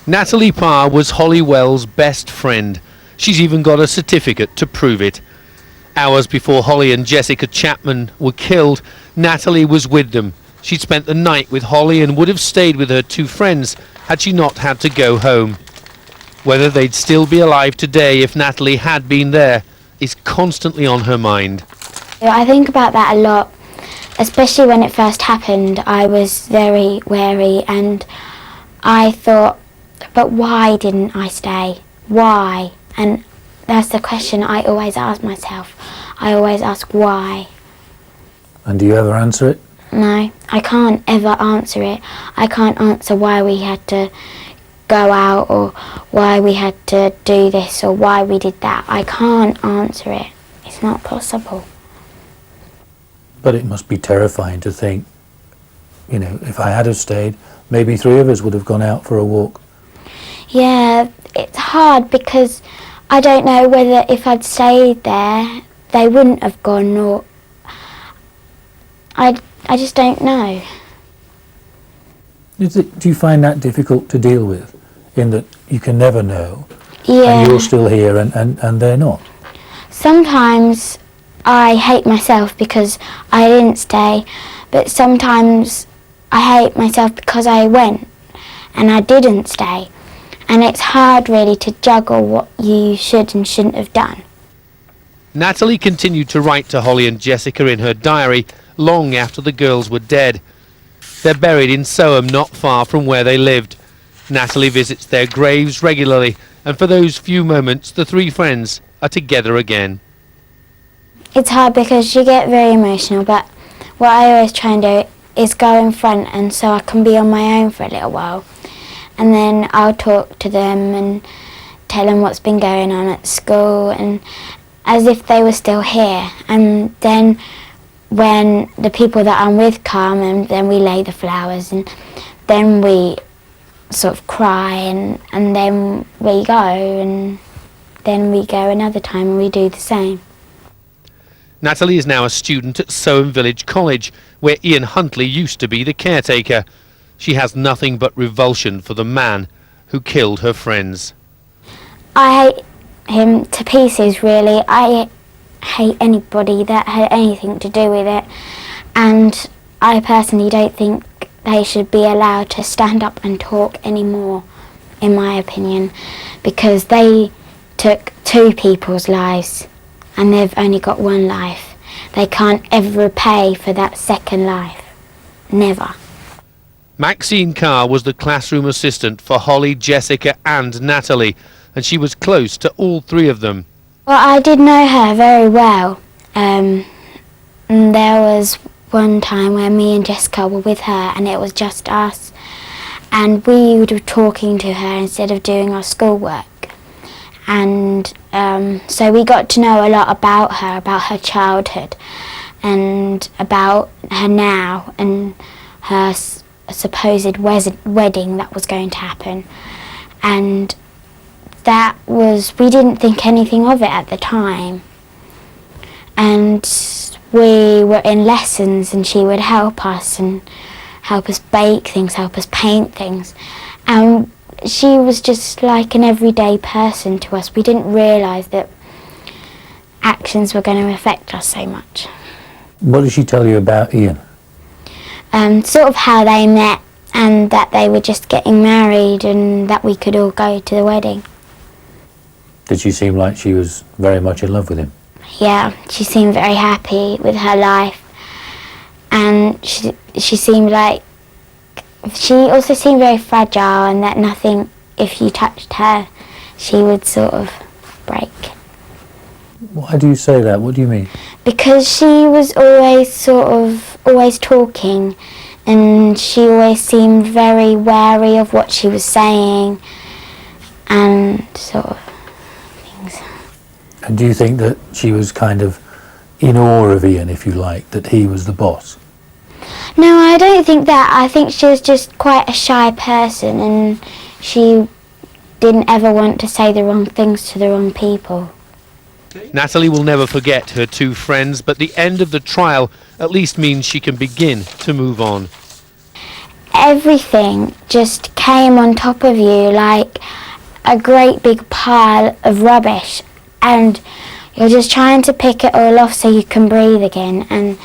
Natalie Parr was Holly Wells' best friend. She's even got a certificate to prove it. Hours before Holly and Jessica Chapman were killed, Natalie was with them. She'd spent the night with Holly and would have stayed with her two friends had she not had to go home. Whether they'd still be alive today if Natalie had been there is constantly on her mind. I think about that a lot, especially when it first happened. I was very wary and I thought, but why didn't I stay? Why? And that's the question I always ask myself. I always ask why. And do you ever answer it? No, I can't ever answer it. I can't answer why we had to go out or why we had to do this or why we did that. I can't answer it. It's not possible. But it must be terrifying to think, you know, if I had have stayed, maybe three of us would have gone out for a walk. Yeah, it's hard because I don't know whether if I'd stayed there, they wouldn't have gone, or I just don't know. Do you find that difficult to deal with, in that you can never know, Yeah. and you're still here and they're not? Sometimes I hate myself because I didn't stay, but sometimes I hate myself because I went and I didn't stay. And it's hard really to juggle what you should and shouldn't have done. Natalie continued to write to Holly and Jessica in her diary long after the girls were dead. They're buried in Soham, not far from where they lived. Natalie visits their graves regularly, and for those few moments the three friends are together again. It's hard because you get very emotional, but what I always try and do is go in front and so I can be on my own for a little while. And then I'll talk to them and tell them what's been going on at school, and as if they were still here. And then when the people that I'm with come, and then we lay the flowers, and then we sort of cry, and then we go, and then we go another time and we do the same. Natalie is now a student at Soham Village College, where Ian Huntley used to be the caretaker. She has nothing but revulsion for the man who killed her friends. I hate him to pieces, really. I hate anybody that had anything to do with it, and I personally don't think they should be allowed to stand up and talk anymore, in my opinion, because they took two people's lives and they've only got one life. They can't ever repay for that second life. Never. Maxine Carr was the classroom assistant for Holly, Jessica and Natalie, and she was close to all three of them. Well, I did know her very well. And there was one time where me and Jessica were with her and it was just us, and we were talking to her instead of doing our schoolwork. And so we got to know a lot about her childhood, and about her now, and her supposed wedding that was going to happen. And that was, we didn't think anything of it at the time. And we were in lessons and she would help us and help us bake things, help us paint things. And she was just like an everyday person to us. We didn't realise that actions were going to affect us so much. What did she tell you about Ian? Sort of how they met, and that they were just getting married and that we could all go to the wedding. Did she seem like she was very much in love with him? Yeah, she seemed very happy with her life, and she seemed like, she also seemed very fragile, and that nothing, if you touched her, she would sort of break. Why do you say that? What do you mean? Because she was always always talking and she always seemed very wary of what she was saying and sort of things. And do you think that she was kind of in awe of Ian, if you like, that he was the boss? No, I don't think that. I think she was just quite a shy person, and she didn't ever want to say the wrong things to the wrong people. Natalie will never forget her two friends, but the end of the trial at least means she can begin to move on. Everything just came on top of you like a great big pile of rubbish, and you're just trying to pick it all off so you can breathe again, and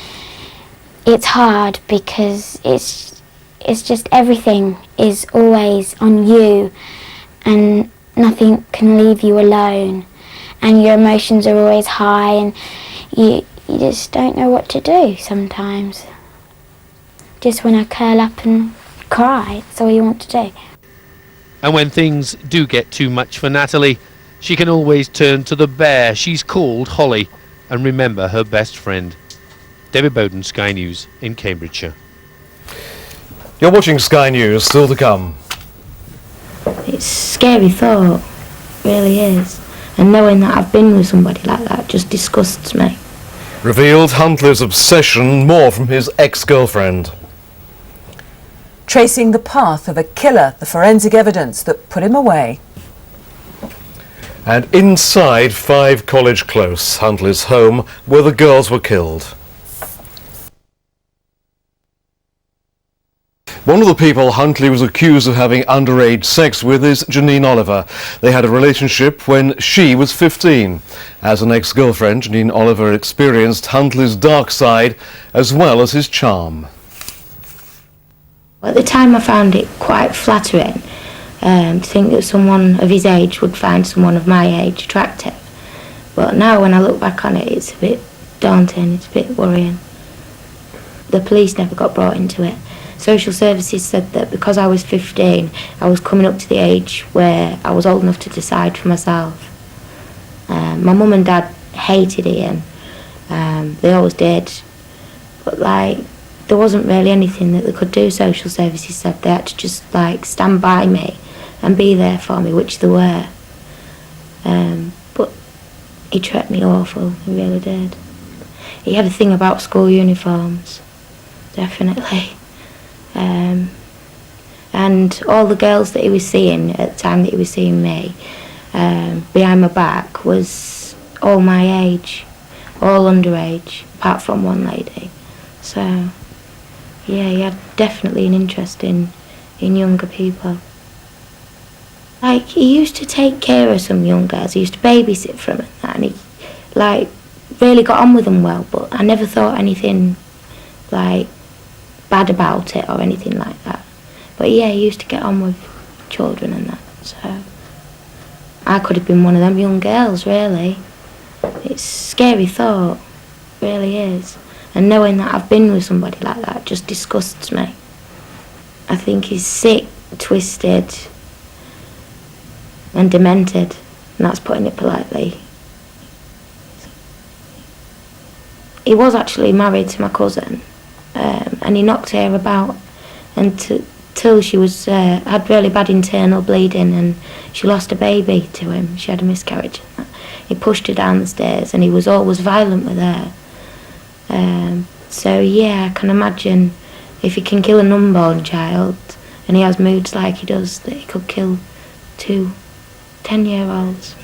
it's hard because it's just everything is always on you and nothing can leave you alone, and your emotions are always high, and you just don't know what to do sometimes. Just want to curl up and cry, that's all you want to do. And when things do get too much for Natalie, she can always turn to the bear she's called Holly and remember her best friend. David Bowden, Sky News in Cambridgeshire. You're watching Sky News, still to come. It's a scary thought, really is. And knowing that I've been with somebody like that just disgusts me. Revealed Huntley's obsession, more from his ex-girlfriend. Tracing the path of a killer, the forensic evidence that put him away. And inside 5 College Close, Huntley's home, where the girls were killed. One of the people Huntley was accused of having underage sex with is Janine Oliver. They had a relationship when she was 15. As an ex-girlfriend, Janine Oliver experienced Huntley's dark side as well as his charm. At the time I found it quite flattering to think that someone of his age would find someone of my age attractive. But now when I look back on it, it's a bit daunting, it's a bit worrying. The police never got brought into it. Social services said that because I was 15, I was coming up to the age where I was old enough to decide for myself. My mum and dad hated Ian. They always did. But there wasn't really anything that they could do, social services said. They had to just stand by me and be there for me, which they were. But he treated me awful, he really did. He had a thing about school uniforms, definitely. And all the girls that he was seeing at the time that he was seeing me, behind my back, was all my age, all underage, apart from one lady. So, yeah, he had definitely an interest in younger people. He used to take care of some young girls, he used to babysit for them and that, and he, really got on with them well, but I never thought anything, bad about it or anything like that. But yeah, he used to get on with children and that, so I could have been one of them young girls, really. It's a scary thought, really is. And knowing that I've been with somebody like that just disgusts me. I think he's sick, twisted and demented, and that's putting it politely. He was actually married to my cousin, and he knocked her about until she had really bad internal bleeding, and she lost a baby to him. She had a miscarriage. He pushed her down the stairs, and he was always violent with her. So yeah, I can imagine if he can kill an unborn child, and he has moods like he does, that he could kill 2 10-year-olds.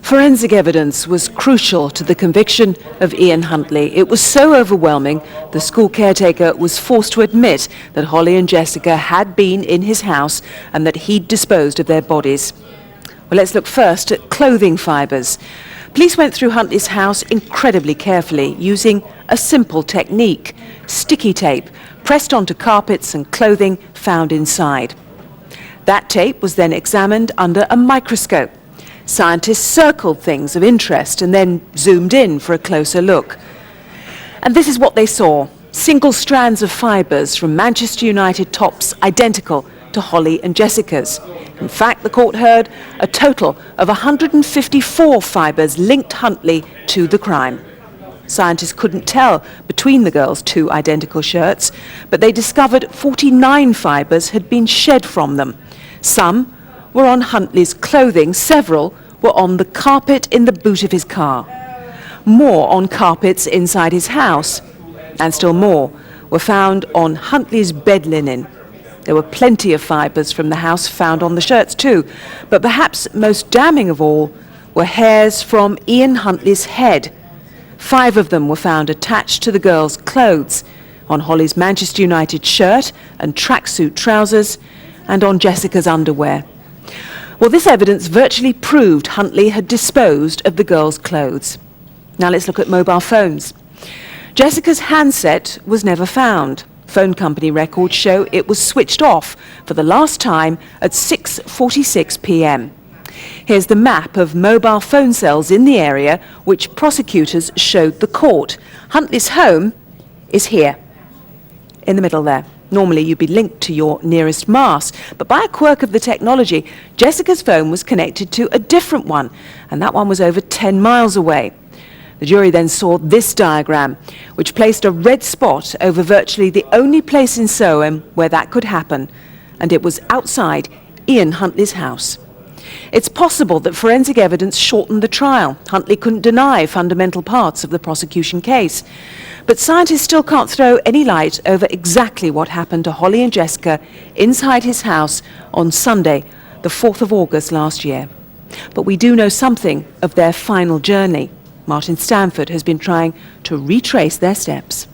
Forensic evidence was crucial to the conviction of Ian Huntley. It was so overwhelming, the school caretaker was forced to admit that Holly and Jessica had been in his house and that he'd disposed of their bodies. Well, let's look first at clothing fibres. Police went through Huntley's house incredibly carefully, using a simple technique: sticky tape pressed onto carpets and clothing found inside. That tape was then examined under a microscope. Scientists circled things of interest and then zoomed in for a closer look. And this is what they saw: single strands of fibres from Manchester United tops identical to Holly and Jessica's. In fact, the court heard a total of 154 fibres linked Huntley to the crime. Scientists couldn't tell between the girls' 2 identical shirts, but they discovered 49 fibres had been shed from them. Some were on Huntley's clothing, several were on the carpet in the boot of his car. More on carpets inside his house, and still more were found on Huntley's bed linen. There were plenty of fibres from the house found on the shirts too, but perhaps most damning of all were hairs from Ian Huntley's head. 5 of them were found attached to the girls' clothes, on Holly's Manchester United shirt and tracksuit trousers, and on Jessica's underwear. Well, this evidence virtually proved Huntley had disposed of the girls' clothes. Now let's look at mobile phones. Jessica's handset was never found. Phone company records show it was switched off for the last time at 6:46 p.m. Here's the map of mobile phone cells in the area which prosecutors showed the court. Huntley's home is here, in the middle there. Normally you'd be linked to your nearest mast, but by a quirk of the technology, Jessica's phone was connected to a different one, and that one was over 10 miles away. The jury then saw this diagram, which placed a red spot over virtually the only place in Soham where that could happen, and it was outside Ian Huntley's house. It's possible that forensic evidence shortened the trial. Huntley couldn't deny fundamental parts of the prosecution case. But scientists still can't throw any light over exactly what happened to Holly and Jessica inside his house on Sunday, the 4th of August last year. But we do know something of their final journey. Martin Stanford has been trying to retrace their steps.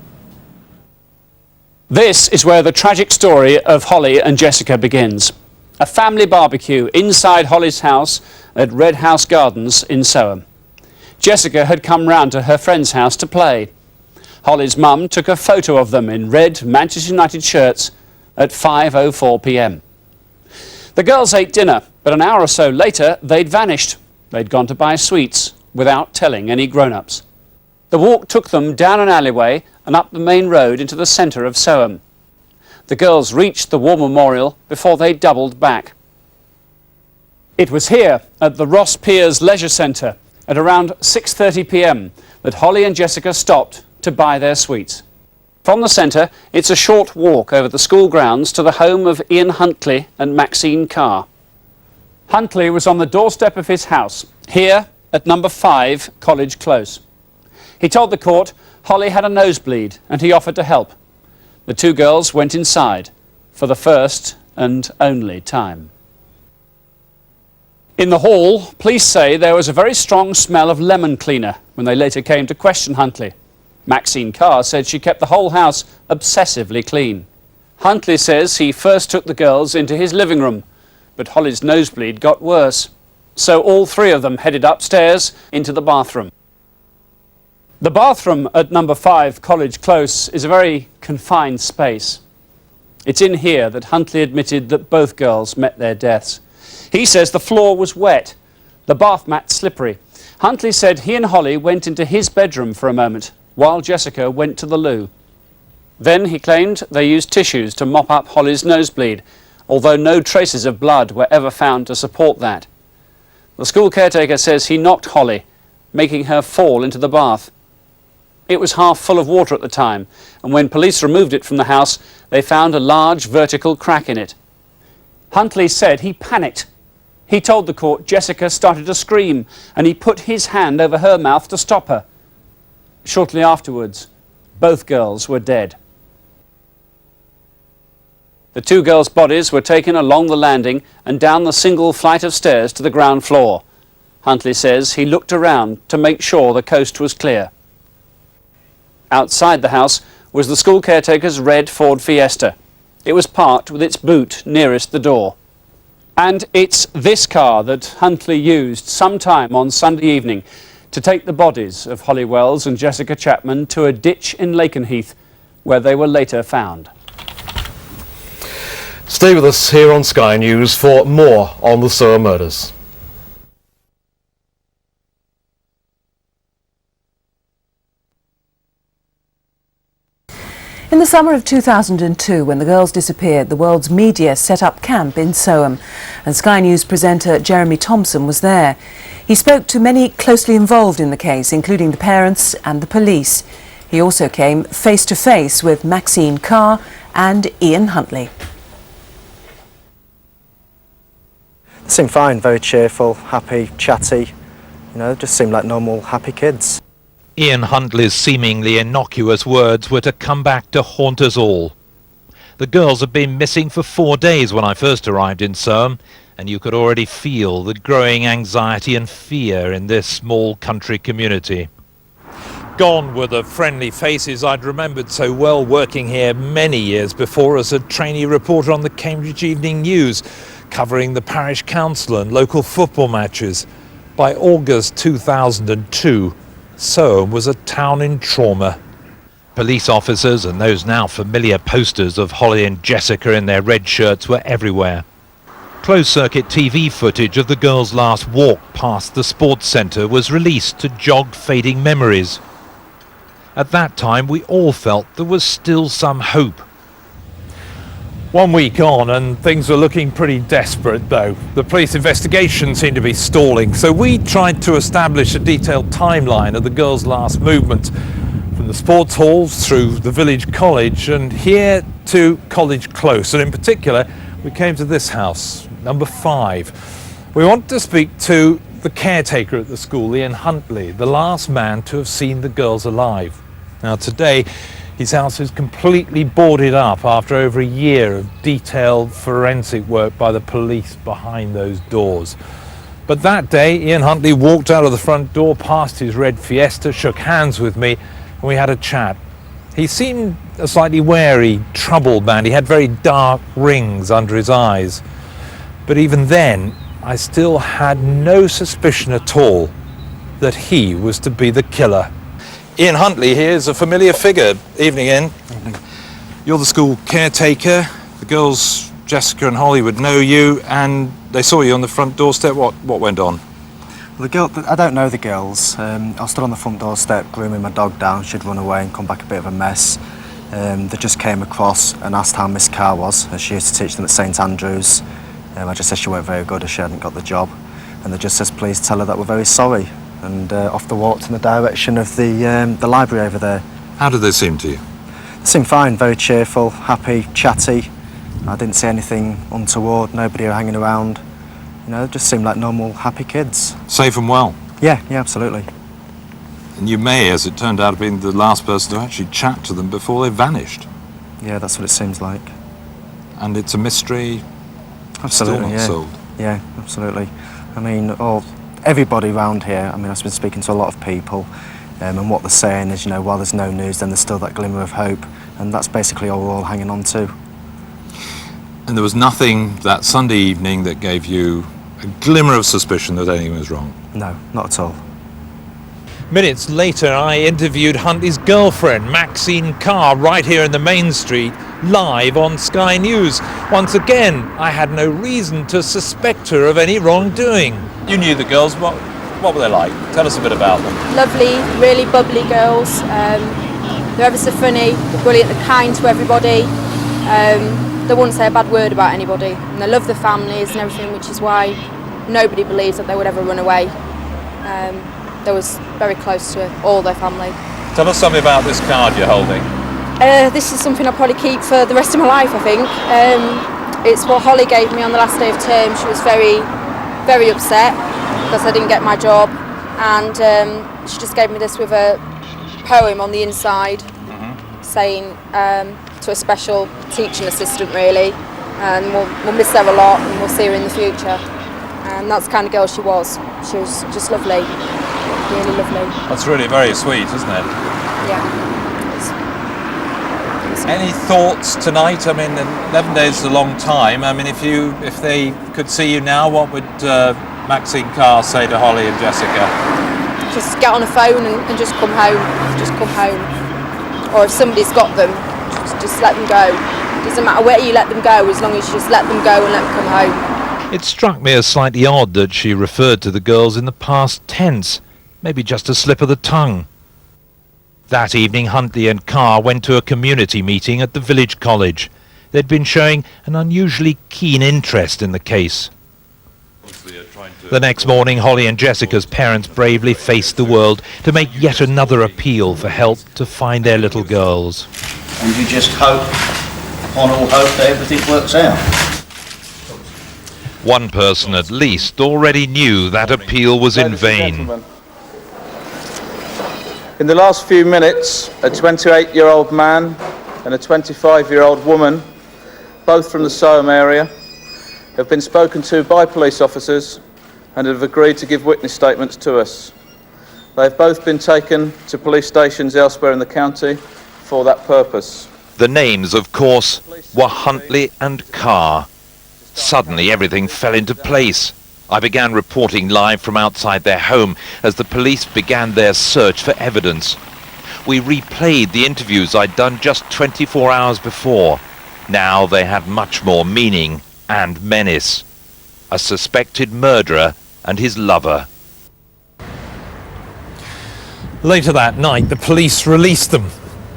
This is where the tragic story of Holly and Jessica begins. A family barbecue inside Holly's house at Red House Gardens in Soham. Jessica had come round to her friend's house to play. Holly's mum took a photo of them in red Manchester United shirts at 5:04 p.m. The girls ate dinner, but an hour or so later they'd vanished. They'd gone to buy sweets without telling any grown-ups. The walk took them down an alleyway and up the main road into the centre of Soham. The girls reached the War Memorial before they doubled back. It was here at the Ross Piers Leisure Centre at around 6:30 p.m. that Holly and Jessica stopped to buy their sweets. From the centre, it's a short walk over the school grounds to the home of Ian Huntley and Maxine Carr. Huntley was on the doorstep of his house, here at number 5 College Close. He told the court Holly had a nosebleed and he offered to help. The 2 girls went inside for the first and only time. In the hall, police say there was a very strong smell of lemon cleaner when they later came to question Huntley. Maxine Carr said she kept the whole house obsessively clean. Huntley says he first took the girls into his living room, but Holly's nosebleed got worse. So all 3 of them headed upstairs into the bathroom. The bathroom at number 5 College Close is a very confined space. It's in here that Huntley admitted that both girls met their deaths. He says the floor was wet, the bath mat slippery. Huntley said he and Holly went into his bedroom for a moment while Jessica went to the loo. Then he claimed they used tissues to mop up Holly's nosebleed, although no traces of blood were ever found to support that. The school caretaker says he knocked Holly, making her fall into the bath. It was half full of water at the time, and when police removed it from the house, they found a large vertical crack in it. Huntley said he panicked. He told the court Jessica started to scream, and he put his hand over her mouth to stop her. Shortly afterwards, both girls were dead. The 2 girls' bodies were taken along the landing and down the single flight of stairs to the ground floor. Huntley says he looked around to make sure the coast was clear. Outside the house was the school caretaker's red Ford Fiesta. It was parked with its boot nearest the door. And it's this car that Huntley used sometime on Sunday evening to take the bodies of Holly Wells and Jessica Chapman to a ditch in Lakenheath, where they were later found. Stay with us here on Sky News for more on the Soham murders. In In the summer of 2002, when the girls disappeared, the world's media set up camp in Soham, and Sky News presenter Jeremy Thompson was there. He spoke to many closely involved in the case, including the parents and the police. He also came face to face with Maxine Carr and Ian Huntley. They seemed fine, very cheerful, happy, chatty, just seemed like normal, happy kids. Ian Huntley's seemingly innocuous words were to come back to haunt us all. The girls had been missing for 4 days when I first arrived in Soham, and you could already feel the growing anxiety and fear in this small country community. Gone were the friendly faces I'd remembered so well working here many years before as a trainee reporter on the Cambridge Evening News, covering the parish council and local football matches. By August 2002, Soham was a town in trauma. Police officers and those now familiar posters of Holly and Jessica in their red shirts were everywhere. Closed-circuit TV footage of the girls' last walk past the sports centre was released to jog fading memories. At that time, we all felt there was still some hope. 1 week on and things were looking pretty desperate though. The police investigation seemed to be stalling, so we tried to establish a detailed timeline of the girls' last movement, from the sports halls through the village college and here to College Close, and in particular we came to this house, number 5. We wanted to speak to the caretaker at the school, Ian Huntley, the last man to have seen the girls alive. Now today, his house is completely boarded up after over a year of detailed forensic work by the police behind those doors. But that day, Ian Huntley walked out of the front door past his red Fiesta, shook hands with me, and we had a chat. He seemed a slightly wary, troubled man. He had very dark rings under his eyes. But even then, I still had no suspicion at all that he was to be the killer. Ian Huntley here is a familiar figure. Evening, Ian. Evening. You're the school caretaker. The girls, Jessica and Holly, would know you, and they saw you on the front doorstep. What went on? Well, I don't know the girls. I stood on the front doorstep grooming my dog down. She'd run away and come back a bit of a mess. They just came across and asked how Miss Carr was, as she used to teach them at St Andrews. I just said she weren't very good as she hadn't got the job. And they just says, please tell her that we're very sorry. And off the walked in the direction of the library over there. How did they seem to you? They seemed fine, very cheerful, happy, chatty. I didn't see anything untoward, nobody hanging around. They just seemed like normal, happy kids. Safe and well? Yeah, absolutely. And you may, as it turned out, have been the last person to actually chat to them before they vanished. Yeah, that's what it seems like. And it's a mystery absolutely, still not solved? Yeah, absolutely. I mean, everybody around here, I've been speaking to a lot of people, and what they're saying is, while there's no news, then there's still that glimmer of hope, and that's basically all we're all hanging on to. And there was nothing that Sunday evening that gave you a glimmer of suspicion that anything was wrong? No, not at all. Minutes later, I interviewed Huntley's girlfriend, Maxine Carr, right here in the main street, live on Sky News. Once again, I had no reason to suspect her of any wrongdoing. You knew the girls. What were they like? Tell us a bit about them. Lovely, really bubbly girls. They're ever so funny, they're brilliant, they're kind to everybody. They wouldn't say a bad word about anybody. And they love their families and everything, which is why nobody believes that they would ever run away. They was very close to all their family. Tell us something about this card you're holding. This is something I'll probably keep for the rest of my life, I think. It's what Holly gave me on the last day of term. She was very, very upset because I didn't get my job, and she just gave me this with a poem on the inside, saying to a special teaching assistant, really, and we'll miss her a lot and we'll see her in the future. And that's the kind of girl she was. She was just lovely, really lovely. That's really very sweet, isn't it? Yeah. Any thoughts tonight? 11 days is a long time. If they could see you now, what would Maxine Carr say to Holly and Jessica? Just get on a phone and just come home. Just come home. Or if somebody's got them, just let them go. Doesn't matter where you let them go, as long as you just let them go and let them come home. It struck me as slightly odd that she referred to the girls in the past tense. Maybe just a slip of the tongue. That evening, Huntley and Carr went to a community meeting at the village college. They'd been showing an unusually keen interest in the case. The next morning, Holly and Jessica's parents bravely faced the world to make yet another appeal for help to find their little girls. And you just hope, upon all hope, that everything works out. One person at least already knew that appeal was in vain. In the last few minutes, a 28-year-old man and a 25-year-old woman, both from the Soham area, have been spoken to by police officers and have agreed to give witness statements to us. They have both been taken to police stations elsewhere in the county for that purpose. The names, of course, were Huntley and Carr. Suddenly everything fell into place. I began reporting live from outside their home as the police began their search for evidence. We replayed the interviews I'd done just 24 hours before. Now they had much more meaning and menace. A suspected murderer and his lover. Later that night, the police released them.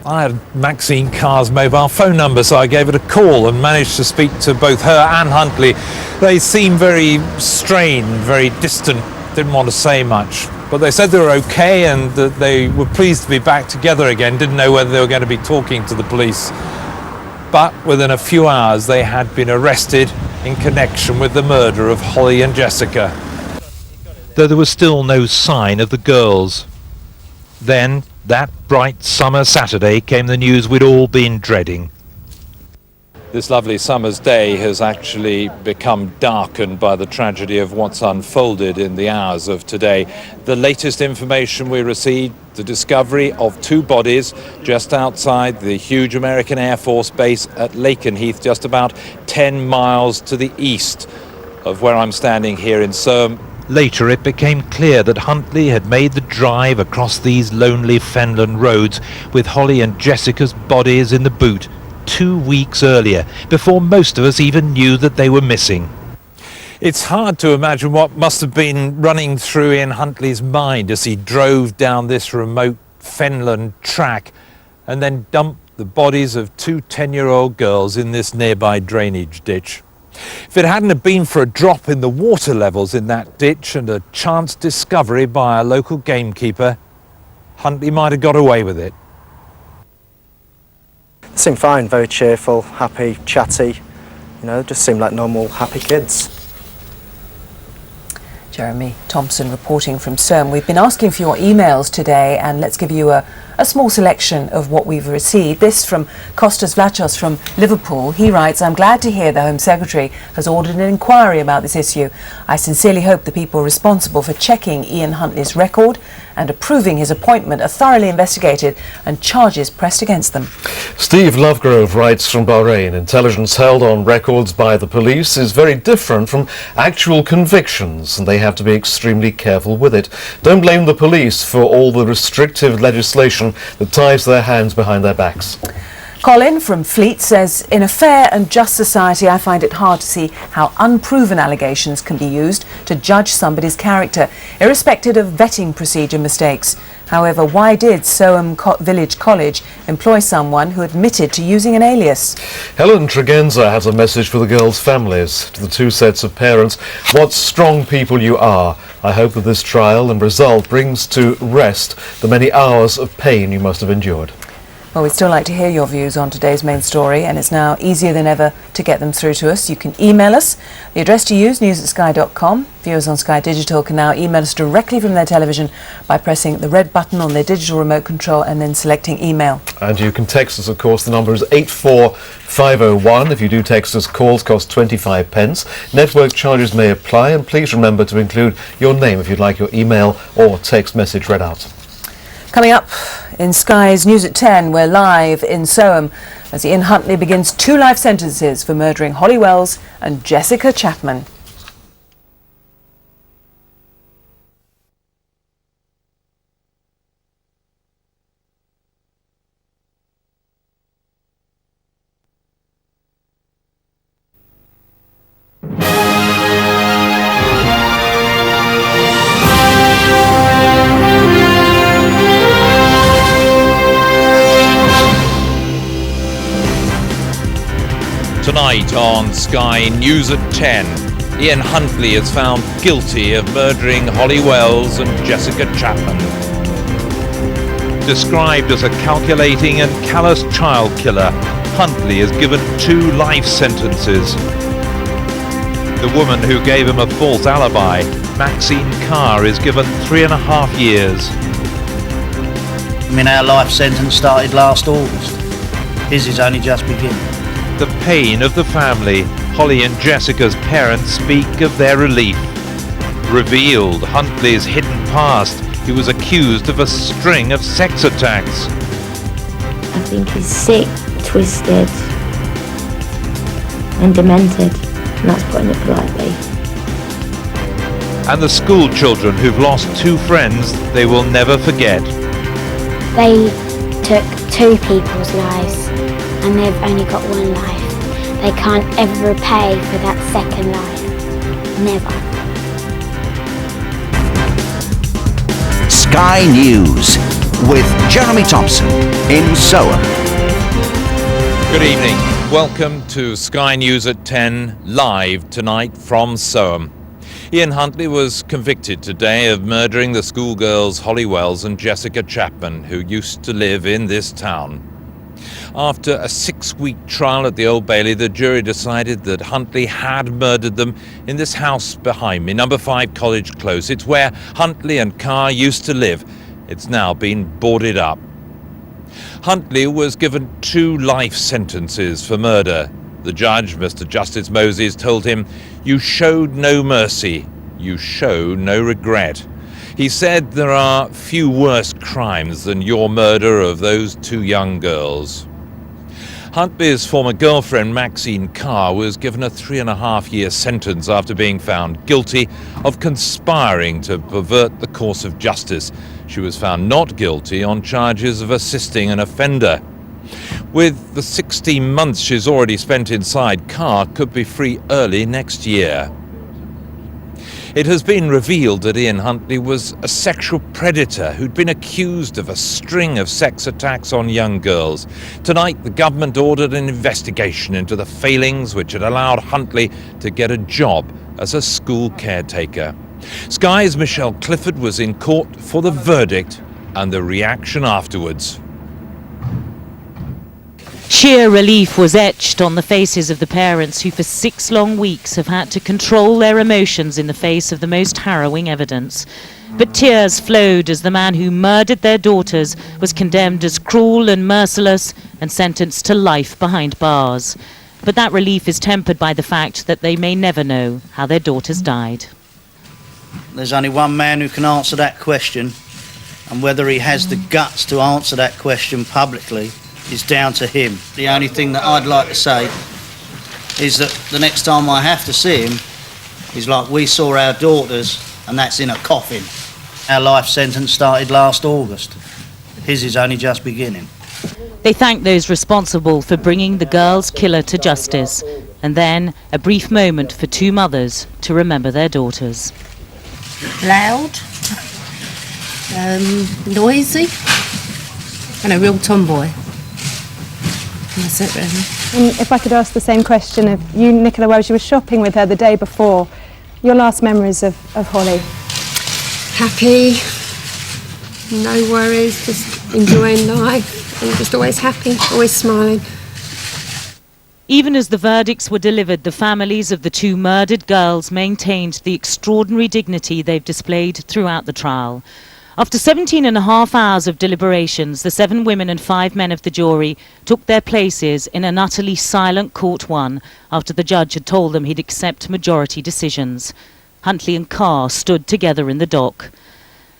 I had Maxine Carr's mobile phone number, so I gave it a call and managed to speak to both her and Huntley. They seemed very strained, very distant, didn't want to say much. But they said they were okay and that they were pleased to be back together again, didn't know whether they were going to be talking to the police. But within a few hours, they had been arrested in connection with the murder of Holly and Jessica. Though there was still no sign of the girls. Then, that bright summer Saturday, came the news we'd all been dreading. This lovely summer's day has actually become darkened by the tragedy of what's unfolded in the hours of today. The latest information we received, the discovery of two bodies just outside the huge American Air Force base at Lakenheath, just about 10 miles to the east of where I'm standing here in Soham. Later it became clear that Huntley had made the drive across these lonely fenland roads with Holly and Jessica's bodies in the boot 2 weeks earlier, before most of us even knew that they were missing. It's hard to imagine what must have been running through Ian Huntley's mind as he drove down this remote fenland track and then dumped the bodies of two 10-year-old girls in this nearby drainage ditch. If it hadn't have been for a drop in the water levels in that ditch and a chance discovery by a local gamekeeper, Huntley might have got away with it. They seemed fine, very cheerful, happy, chatty, you know, just seemed like normal, happy kids. Jeremy Thompson reporting from Soham. We've been asking for your emails today, and let's give you a small selection of what we've received. This from Kostas Vlachos from Liverpool. He writes, "I'm glad to hear the Home Secretary has ordered an inquiry about this issue. I sincerely hope the people responsible for checking Ian Huntley's record and approving his appointment are thoroughly investigated and charges pressed against them." Steve Lovegrove writes from Bahrain, intelligence held on records by the police is very different from actual convictions, and they have to be extremely careful with it. Don't blame the police for all the restrictive legislation that ties their hands behind their backs. Colin from Fleet says, "In a fair and just society, I find it hard to see how unproven allegations can be used to judge somebody's character, irrespective of vetting procedure mistakes. However, why did Soham Village College employ someone who admitted to using an alias?" Helen Tregenza has a message for the girls' families. To the two sets of parents, what strong people you are. I hope that this trial and result brings to rest the many hours of pain you must have endured. Well, we'd still like to hear your views on today's main story, and it's now easier than ever to get them through to us. You can email us. The address to use, news@sky.com. Viewers on Sky Digital can now email us directly from their television by pressing the red button on their digital remote control and then selecting email. And you can text us, of course. The number is 84501. If you do text us, calls cost 25 pence. Network charges may apply, and please remember to include your name if you'd like your email or text message read out. Coming up in Sky's News at 10, we're live in Soham as Ian Huntley begins 2 life sentences for murdering Holly Wells and Jessica Chapman. Tonight on Sky News at 10, Ian Huntley is found guilty of murdering Holly Wells and Jessica Chapman. Described as a calculating and callous child killer, Huntley is given 2 life sentences. The woman who gave him a false alibi, Maxine Carr, is given 3.5 years. I mean, our life sentence started last August. His is only just beginning. The pain of the family. Holly and Jessica's parents speak of their relief. Revealed Huntley's hidden past. He was accused of a string of sex attacks. I think he's sick, twisted and demented, and that's putting it politely. And the school children who've lost 2 friends they will never forget. They took 2 people's lives and they've only got 1 life. They can't ever repay for that second life. Never. Sky News with Jeremy Thompson in Soham. Good evening. Welcome to Sky News at 10, live tonight from Soham. Ian Huntley was convicted today of murdering the schoolgirls Holly Wells and Jessica Chapman, who used to live in this town. After a 6-week trial at the Old Bailey, the jury decided that Huntley had murdered them in this house behind me, number 5 College Close. It's where Huntley and Carr used to live. It's now been boarded up. Huntley was given 2 life sentences for murder. The judge, Mr. Justice Moses, told him, "You showed no mercy, you show no regret." He said there are few worse crimes than your murder of those 2 young girls. Huntley's former girlfriend, Maxine Carr, was given a 3.5-year sentence after being found guilty of conspiring to pervert the course of justice. She was found not guilty on charges of assisting an offender. With the 16 months she's already spent inside, Carr could be free early next year. It has been revealed that Ian Huntley was a sexual predator who'd been accused of a string of sex attacks on young girls. Tonight, the government ordered an investigation into the failings which had allowed Huntley to get a job as a school caretaker. Sky's Michelle Clifford was in court for the verdict and the reaction afterwards. Sheer relief was etched on the faces of the parents who for 6 long weeks have had to control their emotions in the face of the most harrowing evidence. But tears flowed as the man who murdered their daughters was condemned as cruel and merciless and sentenced to life behind bars. But that relief is tempered by the fact that they may never know how their daughters died. There's only one man who can answer that question, and whether he has the guts to answer that question publicly is down to him. The only thing that I'd like to say is that the next time I have to see him is like we saw our daughters, and that's in a coffin. Our life sentence started last August. His is only just beginning. They thanked those responsible for bringing the girl's killer to justice, and then a brief moment for 2 mothers to remember their daughters. Loud, noisy, and a real tomboy. That's it, really. And if I could ask the same question of you, Nicola Wells, you were shopping with her the day before. Your last memories of Holly? Happy, no worries, just enjoying life, and just always happy, always smiling. Even as the verdicts were delivered, the families of the 2 murdered girls maintained the extraordinary dignity they've displayed throughout the trial. After 17.5 hours of deliberations, the 7 women and 5 men of the jury took their places in an utterly silent court one after the judge had told them he'd accept majority decisions. Huntley and Carr stood together in the dock.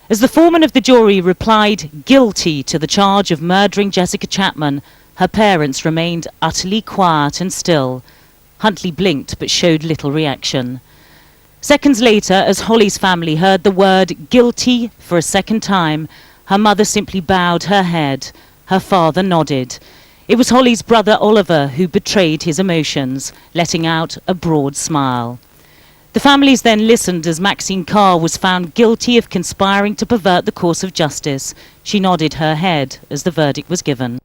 As the foreman of the jury replied guilty to the charge of murdering Jessica Chapman, her parents remained utterly quiet and still. Huntley blinked but showed little reaction. Seconds later, as Holly's family heard the word guilty for a second time, her mother simply bowed her head. Her father nodded. It was Holly's brother Oliver who betrayed his emotions, letting out a broad smile. The families then listened as Maxine Carr was found guilty of conspiring to pervert the course of justice. She nodded her head as the verdict was given.